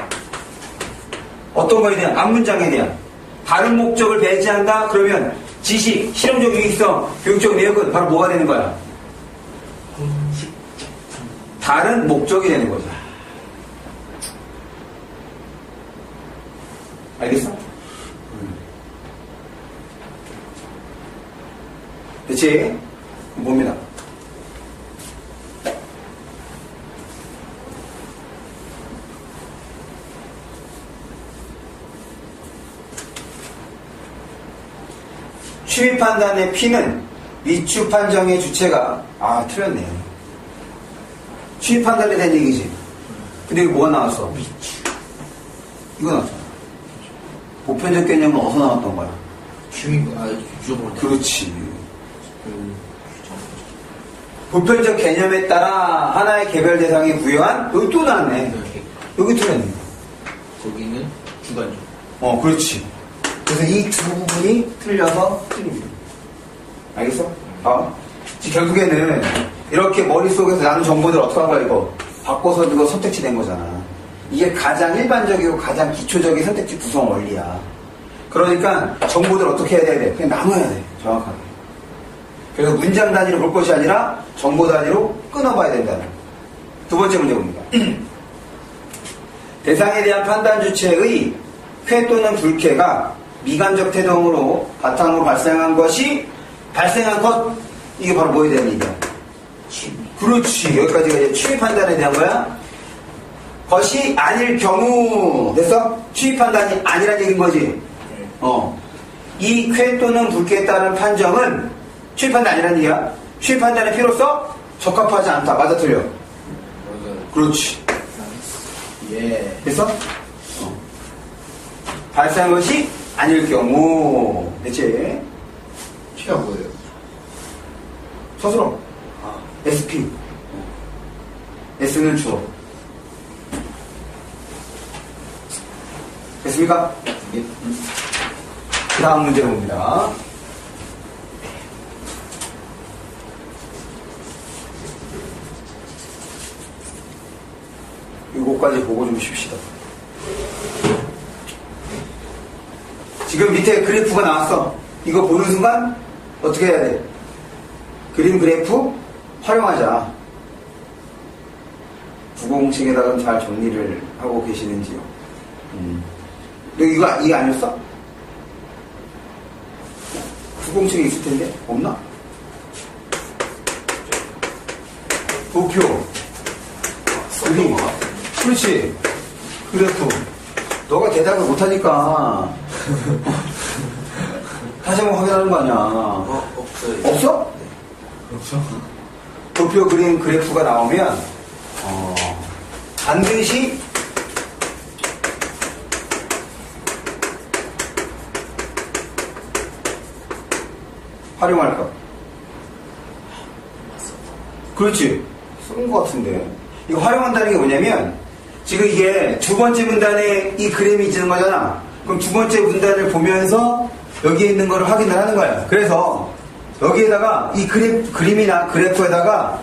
[SPEAKER 1] 어떤 거에 대한? 앞문장에 대한. 다른 목적을 배제한다? 그러면 지식, 실용적 유익성, 교육적 내용은 바로 뭐가 되는 거야? 다른 목적이 되는 거죠. 알겠어? 그치? 봅니다. 취입 판단의 P는 미추 판정의 주체가 틀렸네. 취입 판단에 대한 얘기지. 근데 이거 뭐가 나왔어? 미추. 이거 나왔잖아. 보편적 개념은 어디서 나왔던 거야?
[SPEAKER 2] 규정을.
[SPEAKER 1] 그렇지. 보편적 개념에 따라 하나의 개별 대상이 부여한 여기 또 나왔네. 여기 틀렸네.
[SPEAKER 2] 거기는 주관적.
[SPEAKER 1] 그렇지. 그래서 이 두 부분이 틀려서 틀립니다. 알겠어? 지금 결국에는 이렇게 머릿속에서 나는 정보들 어떻게 한 거야, 이거? 바꿔서 이거 선택지 된 거잖아. 이게 가장 일반적이고 가장 기초적인 선택지 구성 원리야. 그러니까 정보들 어떻게 해야 돼? 그냥 나눠야 돼. 정확하게. 그래서 문장 단위로 볼 것이 아니라 정보 단위로 끊어봐야 된다는. 두 번째 문제 봅니다. 대상에 대한 판단 주체의 쾌 또는 불쾌가 미간적 태동으로 바탕으로 발생한 것, 이게 바로 뭐에 대한 얘기야? 그렇지. 여기까지가 이제 취입 판단에 대한 거야. 것이 아닐 경우, 됐어? 취입 판단이 아니란 얘기인 거지. 이 쾌 또는 불쾌에 따른 판정은 취입 판단 아니란 얘기야. 취입 판단의 피로서 적합하지 않다. 맞아, 틀려? 그렇지.
[SPEAKER 2] 예.
[SPEAKER 1] 됐어? 발생한 것이 아닐 경우. 됐지?
[SPEAKER 3] T가 뭐예요?
[SPEAKER 1] 서술어. SP. S는 주어. 됐습니까?
[SPEAKER 2] 예.
[SPEAKER 1] 그 다음 문제 봅니다. 이거까지 보고 좀 쉽시다. 지금 밑에 그래프가 나왔어. 이거 보는 순간 어떻게 해야 돼? 그림 그래프 활용하자. 부공식에다가 잘 정리를 하고 계시는지요? 너 이거 아니었어? 부공식이 있을 텐데 없나? 도표 그림. 그렇지. 그래프. 너가 대답을 못하니까 다시 한번 확인하는 거 아니야.
[SPEAKER 2] 없어요.
[SPEAKER 1] 없어?
[SPEAKER 2] 네.
[SPEAKER 3] 없죠.
[SPEAKER 1] 도표 그림 그래프가 나오면 반드시 활용할 것. 그렇지. 쓴 것 같은데. 이거 활용한다는 게 뭐냐면 지금 이게 두 번째 문단에 이 그림이 있는 거잖아. 그럼 두 번째 문단을 보면서 여기에 있는 거를 확인을 하는 거야. 그래서 여기에다가 이 그림이나 그래프에다가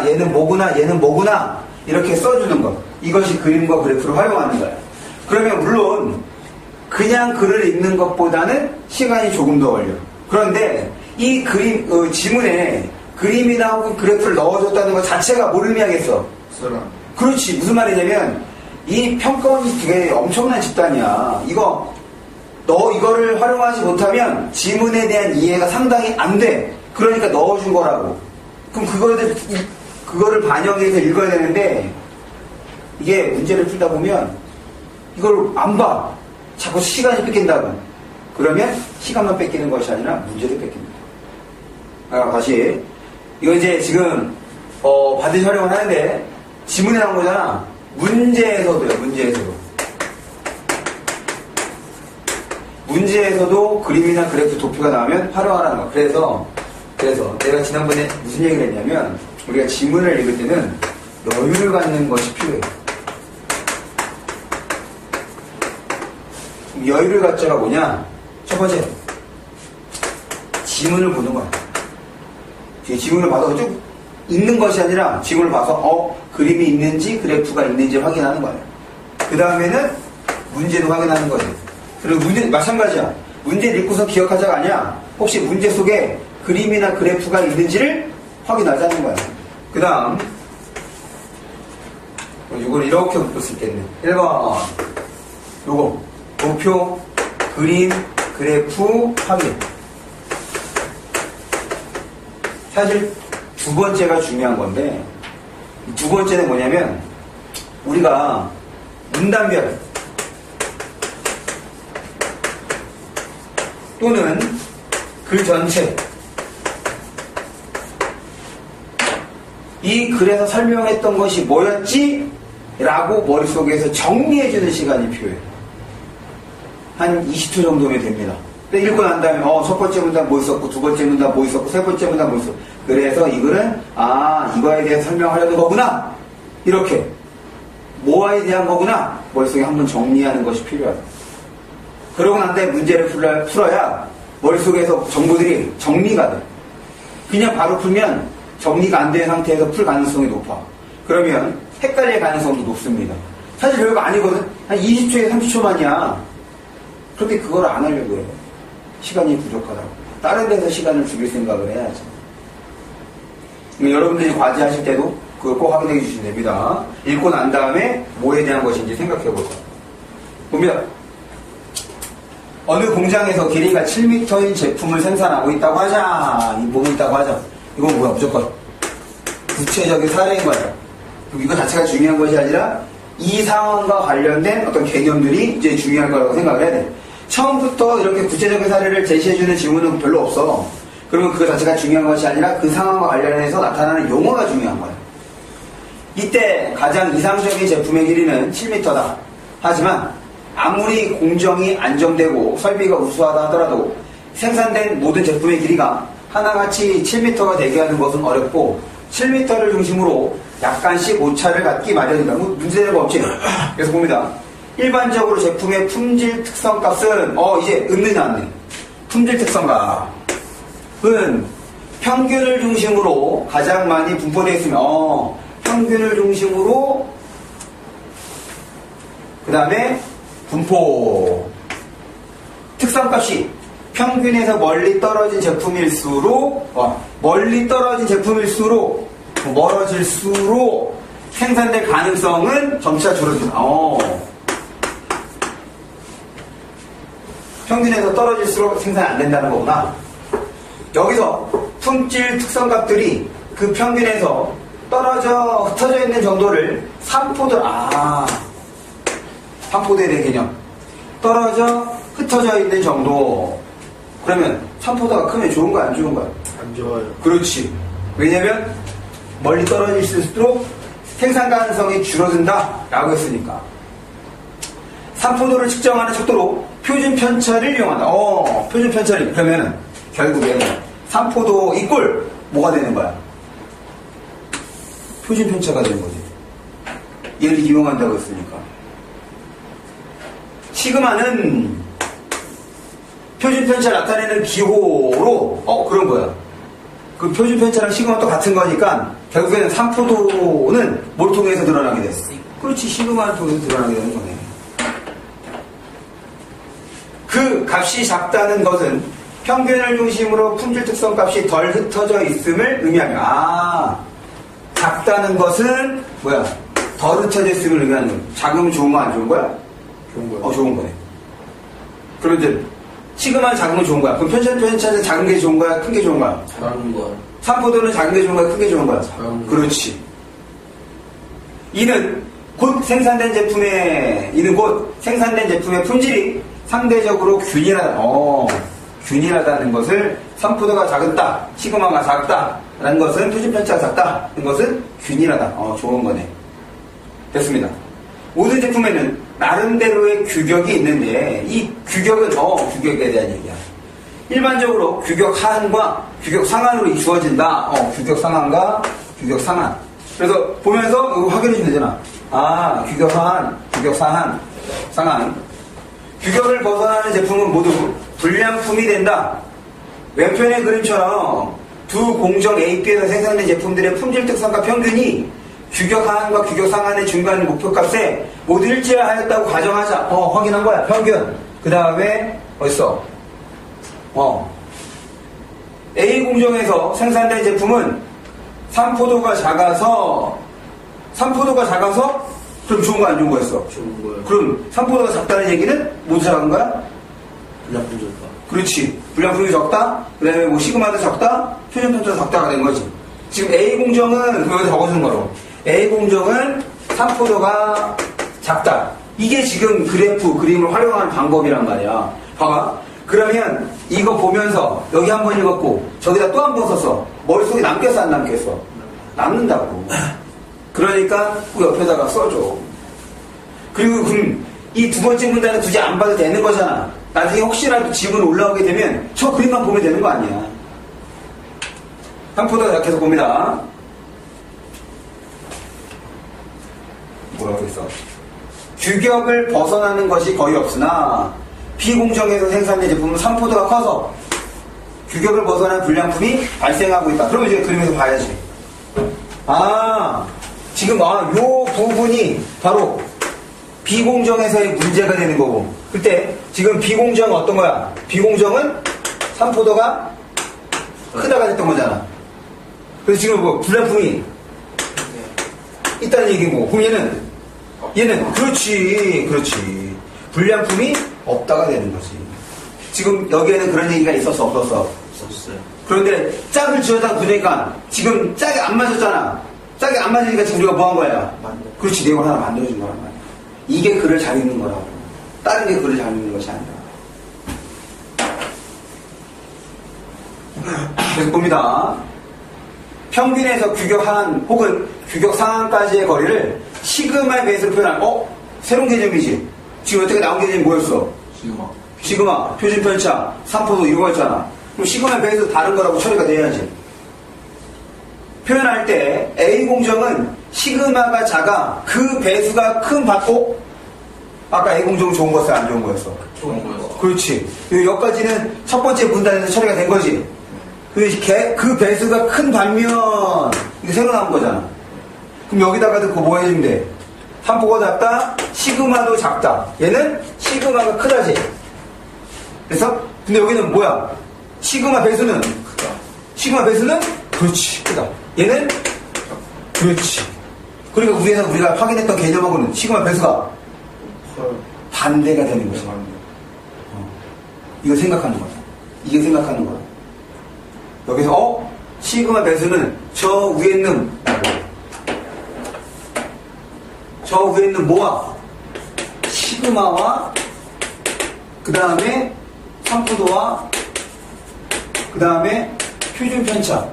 [SPEAKER 1] 얘는 뭐구나 얘는 뭐구나 이렇게 써주는 거. 이것이 그림과 그래프를 활용하는 거야. 그러면 물론 그냥 글을 읽는 것보다는 시간이 조금 더 걸려. 그런데 이 그림, 지문에 그림이나 혹은 그래프를 넣어줬다는 것 자체가 뭘 의미하겠어?
[SPEAKER 3] 사람.
[SPEAKER 1] 그렇지. 무슨 말이냐면, 이 평가원이 되게 엄청난 집단이야. 너 이거를 활용하지 못하면 지문에 대한 이해가 상당히 안 돼. 그러니까 넣어준 거라고. 그럼 그거를 반영해서 읽어야 되는데, 이게 문제를 풀다 보면, 이걸 안 봐. 자꾸 시간이 뺏긴다고. 그러면 시간만 뺏기는 것이 아니라 문제도 뺏깁니다. 다시. 이거 이제 지금, 반드시 활용을 하는데, 지문에 나온 거잖아. 문제에서도요, 문제에서도 그림이나 그래프 도표가 나오면 활용하라는 거야. 그래서 내가 지난번에 무슨 얘기를 했냐면, 우리가 지문을 읽을 때는 여유를 갖는 것이 필요해. 여유를 갖자가 뭐냐? 첫 번째, 지문을 보는 거야. 지문을 봐서 쭉 읽는 것이 아니라 지문을 봐서 그림이 있는지 그래프가 있는지 확인하는 거야. 그 다음에는 문제도 확인하는 거지. 그리고 문제 마찬가지야. 문제를 읽고서 기억하자가 아니야. 혹시 문제 속에 그림이나 그래프가 있는지를 확인하자는 거야. 그 다음 이걸 이렇게 볼 수 있겠네. 1번 요거 도표, 그림, 그래프, 확인. 사실 두 번째가 중요한 건데, 두 번째는 뭐냐면, 우리가 문단별 또는 글 전체, 이 글에서 설명했던 것이 뭐였지? 라고 머릿속에서 정리해주는 시간이 필요해요. 한 20초 정도면 됩니다. 근데 읽고 난 다음에 첫 번째 문단 뭐 있었고, 두 번째 문단 뭐 있었고, 세 번째 문단 뭐 있었고, 그래서 이 글은 이거에 대해서 설명하려는 거구나, 이렇게 뭐에 대한 거구나 머릿속에 한번 정리하는 것이 필요하다. 그러고 난 다음에 문제를 풀어야 머릿속에서 정보들이 정리가 돼. 그냥 바로 풀면 정리가 안 된 상태에서 풀 가능성이 높아. 그러면 헷갈릴 가능성도 높습니다. 사실 별거 아니거든. 한 20초에 30초만이야. 그런데 그걸 안 하려고 해요. 시간이 부족하다고. 다른 데서 시간을 줄일 생각을 해야지. 여러분들이 과제하실 때도 그걸 꼭 확인해 주시면 됩니다. 읽고 난 다음에 뭐에 대한 것인지 생각해 보자. 봅니다. 어느 공장에서 길이가 7m인 제품을 생산하고 있다고 하자. 이 보고 있다고 하자. 이건 뭐야? 무조건 구체적인 사례인 거야. 이거 자체가 중요한 것이 아니라 이 상황과 관련된 어떤 개념들이 이제 중요할 거라고 생각을 해야 돼. 처음부터 이렇게 구체적인 사례를 제시해주는 질문은 별로 없어. 그러면 그거 자체가 중요한 것이 아니라 그 상황과 관련해서 나타나는 용어가 중요한 거야. 이때 가장 이상적인 제품의 길이는 7m다. 하지만 아무리 공정이 안정되고 설비가 우수하다 하더라도 생산된 모든 제품의 길이가 하나같이 7m가 되게 하는 것은 어렵고 7m를 중심으로 약간씩 오차를 갖기 마련이다. 뭐 문제가 없지. 그래서 봅니다. 일반적으로 제품의 품질 특성 값은 이제 은근히 나왔네. 품질 특성값은 평균을 중심으로 가장 많이 분포되어 있으면 평균을 중심으로 그 다음에 분포 특성값이 평균에서 멀리 떨어진 제품일수록 멀어질수록 생산될 가능성은 점차 줄어든다. 평균에서 떨어질수록 생산이 안 된다는 거구나. 여기서 품질 특성값들이 그 평균에서 흩어져 있는 정도를 산포도에 대한 개념. 떨어져 흩어져 있는 정도. 그러면 산포도가 크면 좋은 거야, 안 좋은 거야?
[SPEAKER 3] 안 좋아요.
[SPEAKER 1] 그렇지. 왜냐면 멀리 떨어질수록 생산 가능성이 줄어든다 라고 했으니까. 산포도를 측정하는 척도로 표준 편차를 이용한다. 표준 편차를. 그러면은 결국에는 산포도 이꼴 뭐가 되는 거야? 표준 편차가 되는 거지. 얘를 이용한다고 했으니까. 시그마는 표준 편차를 나타내는 기호로 그런 거야. 그 표준 편차랑 시그마 또 같은 거니까 결국에는 산포도는 뭘 통해서 드러나게 됐어? 그렇지, 시그마를 통해서 드러나게 되는 거네. 그 값이 작다는 것은 평균을 중심으로 품질 특성 값이 덜 흩어져 있음을 의미하며, 작다는 것은 뭐야? 덜 흩어져 있음을 의미하는 거야. 작으면 좋은 거 안 좋은 거야?
[SPEAKER 3] 좋은 거예요.
[SPEAKER 1] 좋은 거네. 그럼 이제 시그마는 작으면 좋은 거야. 그럼 편차는 작은 게 좋은 거야? 큰 게 좋은 거야?
[SPEAKER 2] 작은 거.
[SPEAKER 1] 산포도는 작은 게 좋은 거야? 큰 게 좋은 거야?
[SPEAKER 2] 작은 거.
[SPEAKER 1] 그렇지. 이는 곧 생산된 제품의 품질이 상대적으로 균일하다는 것을 산포도가 작다, 시그마가 작다라는 것은 표준 편차가 작다는 것은 균일하다. 좋은 거네. 됐습니다. 모든 제품에는 나름대로의 규격이 있는데 이 규격은 규격에 대한 얘기야. 일반적으로 규격 하한과 규격 상한으로 이루어진다. 규격 상한과 규격 상한. 그래서 보면서 이거 확인해 주면 되잖아. 규격 하한, 규격 상한. 규격을 벗어나는 제품은 모두 불량품이 된다. 왼편의 그림처럼 두 공정 AP에서 생산된 제품들의 품질 특성과 평균이 규격 하한과 규격 상한의 중간 목표값에 모두 일치하였다고 가정하자. 확인한 거야. 평균. 그 다음에 어딨어? A 공정에서 생산된 제품은 산포도가 작아서 그럼 좋은 거 안 좋은 거였어?
[SPEAKER 2] 좋은 거예요.
[SPEAKER 1] 그럼 산포도가 작다는 얘기는 모두 작은 거야?
[SPEAKER 2] 불량품 좋다.
[SPEAKER 1] 그렇지. 불량품이 적다? 그 다음에 뭐 시그마도 적다? 표준 편차도 적다가 된 거지. 지금 A 공정은 여기 적어주는 거로. A 공정은 산포도가 작다. 이게 지금 그림을 활용하는 방법이란 말이야. 봐봐. 그러면 이거 보면서 여기 한 번 읽었고 저기다 또 한 번 썼어. 머릿속에 남겠어 안 남겠어? 남는다고. 그러니까 그 옆에다가 써줘. 그리고 그럼 이 두 번째 문단은 굳이 안 봐도 되는 거잖아. 나중에 혹시라도 지문 올라오게 되면 저 그림만 보면 되는 거 아니야. 산포도가 계속 봅니다. 뭐라고 했어? 규격을 벗어나는 것이 거의 없으나 비공정에서 생산된 제품은 산포도가 커서 규격을 벗어난 불량품이 발생하고 있다. 그러면 이제 그림에서 봐야지. 지금 요 부분이 바로 비공정에서의 문제가 되는 거고. 그때 지금 비공정은 어떤 거야? 비공정은 산포도가 크다가 됐던 거잖아. 그래서 지금 뭐 불량품이 있다는 얘기고. 그럼 얘는 그렇지. 불량품이 없다가 되는 거지. 지금 여기에는 그런 얘기가 있었어 없었어?
[SPEAKER 2] 없었어요.
[SPEAKER 1] 그런데 짝을 지어다 보니까 지금 짝이 안 맞았잖아. 짝이 안 맞으니까 지금 우리가 뭐 한 거야? 그렇지. 내용을 하나 만들어준 거란 말이야. 이게 글을 잘 읽는 거라고. 다른 게 글을 잘 읽는 것이 아니라. 계속 봅니다. 평균에서 규격 하한 혹은 규격 상한까지의 거리를 시그마의 베이스로 표현한 새로운 개념이지. 지금 어떻게 나온 개념이 뭐였어? 시그마, 표준 편차, 산포도 이런 거였잖아. 그럼 시그마의 베이스도 다른 거라고 처리가 돼야지. 표현할 때 A 공정은 시그마가 작아 그 배수가 큰 받고 아까 A 공정은 좋은 거였어 안 좋은 거였어?
[SPEAKER 2] 좋은 거였어.
[SPEAKER 1] 그렇지. 여기까지는 첫 번째 문단에서 처리가 된 거지. 그 배수가 큰 반면 이게 새로 나온 거잖아. 그럼 여기다가도 그거 뭐 해주면 돼? 산포가 작다, 시그마도 작다. 얘는 시그마가 크다지. 그래서 근데 여기는 뭐야? 시그마 배수는 크다. 시그마 배수는 그렇지 크다. 얘는 그렇지. 그러니까 우리가 확인했던 개념하고는 시그마 배수가 반대가 되는 거야. 이거 생각하는 거야. 이게 생각하는 거야. 여기서 시그마 배수는 저 위에 있는 뭐야? 시그마와 그 다음에 산포도와 그 다음에 표준 편차와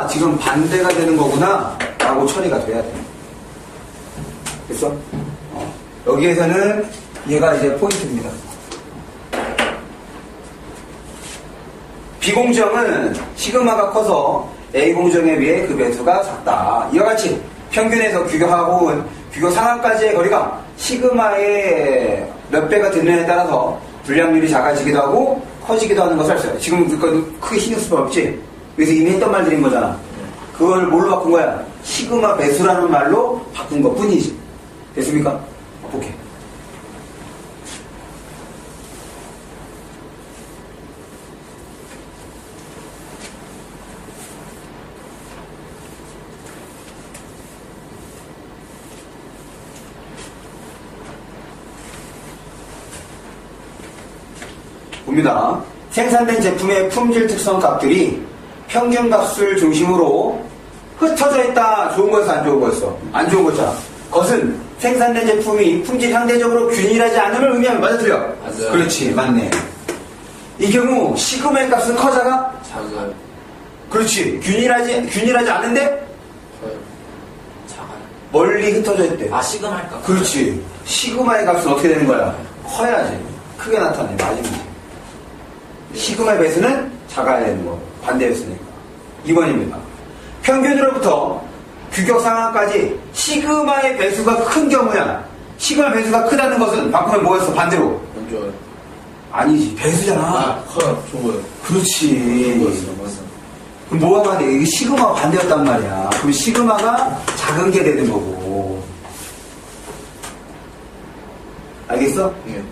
[SPEAKER 1] 지금 반대가 되는 거구나 라고 처리가 돼야 돼. 됐어? 여기에서는 얘가 이제 포인트입니다. B공정은 시그마가 커서 A공정에 비해 그 배수가 작다. 이와 같이 평균에서 규격하고 규격 상한까지의 거리가 시그마의 몇 배가 되느냐에 따라서 불량률이 작아지기도 하고 커지기도 하는 것을 알 수 있어요. 지금 크게 신경 쓸 수 없지? 그래서 이미 했던 말들인 거잖아. 그걸 뭘로 바꾼 거야? 시그마 배수라는 말로 바꾼 것 뿐이지. 됐습니까? 오케이. 봅니다. 생산된 제품의 품질 특성 값들이 평균값을 중심으로 흩어져 있다. 좋은 거였어, 안 좋은 거였어? 안 좋은 거잖아. 그것은 생산된 제품이 품질 상대적으로 균일하지 않음을 의미하면 맞아, 틀려?
[SPEAKER 2] 맞아요.
[SPEAKER 1] 그렇지, 맞네. 이 경우 시그마의 값은 커져가?
[SPEAKER 2] 작아요.
[SPEAKER 1] 그렇지. 균일하지 않은데
[SPEAKER 2] 작아요.
[SPEAKER 1] 멀리 흩어져 있대.
[SPEAKER 2] 아, 시그마일까?
[SPEAKER 1] 그렇지. 시그마의 값은 어떻게 되는 거야? 커야지. 크게 나타내. 맞으면. 시그마의 배수는 작아야 되는 거. 반대였으니까. 2번입니다. 평균으로부터 규격 상황까지 시그마의 배수가 큰 경우야. 시그마 배수가 크다는 것은 바꾸면 뭐였어? 반대로.
[SPEAKER 2] 안 좋아요.
[SPEAKER 1] 아니지. 배수잖아.
[SPEAKER 2] 아, 커요. 좋아요.
[SPEAKER 1] 그렇지.
[SPEAKER 2] 맞아.
[SPEAKER 1] 그럼 뭐가 돼? 이게 시그마가 반대였단 말이야. 그럼 시그마가 작은 게 되는 거고. 알겠어?
[SPEAKER 2] 예.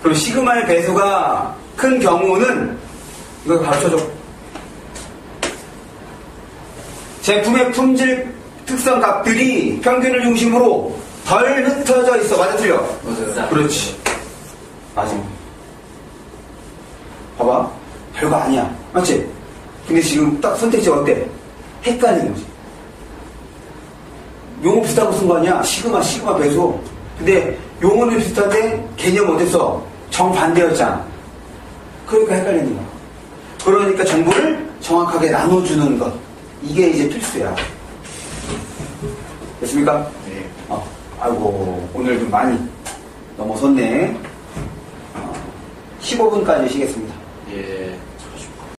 [SPEAKER 1] 그럼 시그마의 배수가 큰 경우는 이거 가르쳐줘. 제품의 품질 특성 값들이 평균을 중심으로 덜 흩어져 있어. 맞아, 틀려?
[SPEAKER 2] 맞아요.
[SPEAKER 1] 그렇지. 맞아. 봐봐. 별거 아니야. 맞지? 근데 지금 딱 선택지가 어때? 헷갈리는 거지. 용어 비슷하고 쓴 거 아니야? 시그마 배수. 근데 용어는 비슷한데 개념 어땠어? 정반대였잖아. 그러니까 헷갈리는 거야. 그러니까 정보를 정확하게 나눠주는 것. 이게 이제 필수야. 됐습니까?
[SPEAKER 2] 네.
[SPEAKER 1] 아이고, 오늘 좀 많이 넘어섰네. 15분까지 쉬겠습니다.
[SPEAKER 2] 예.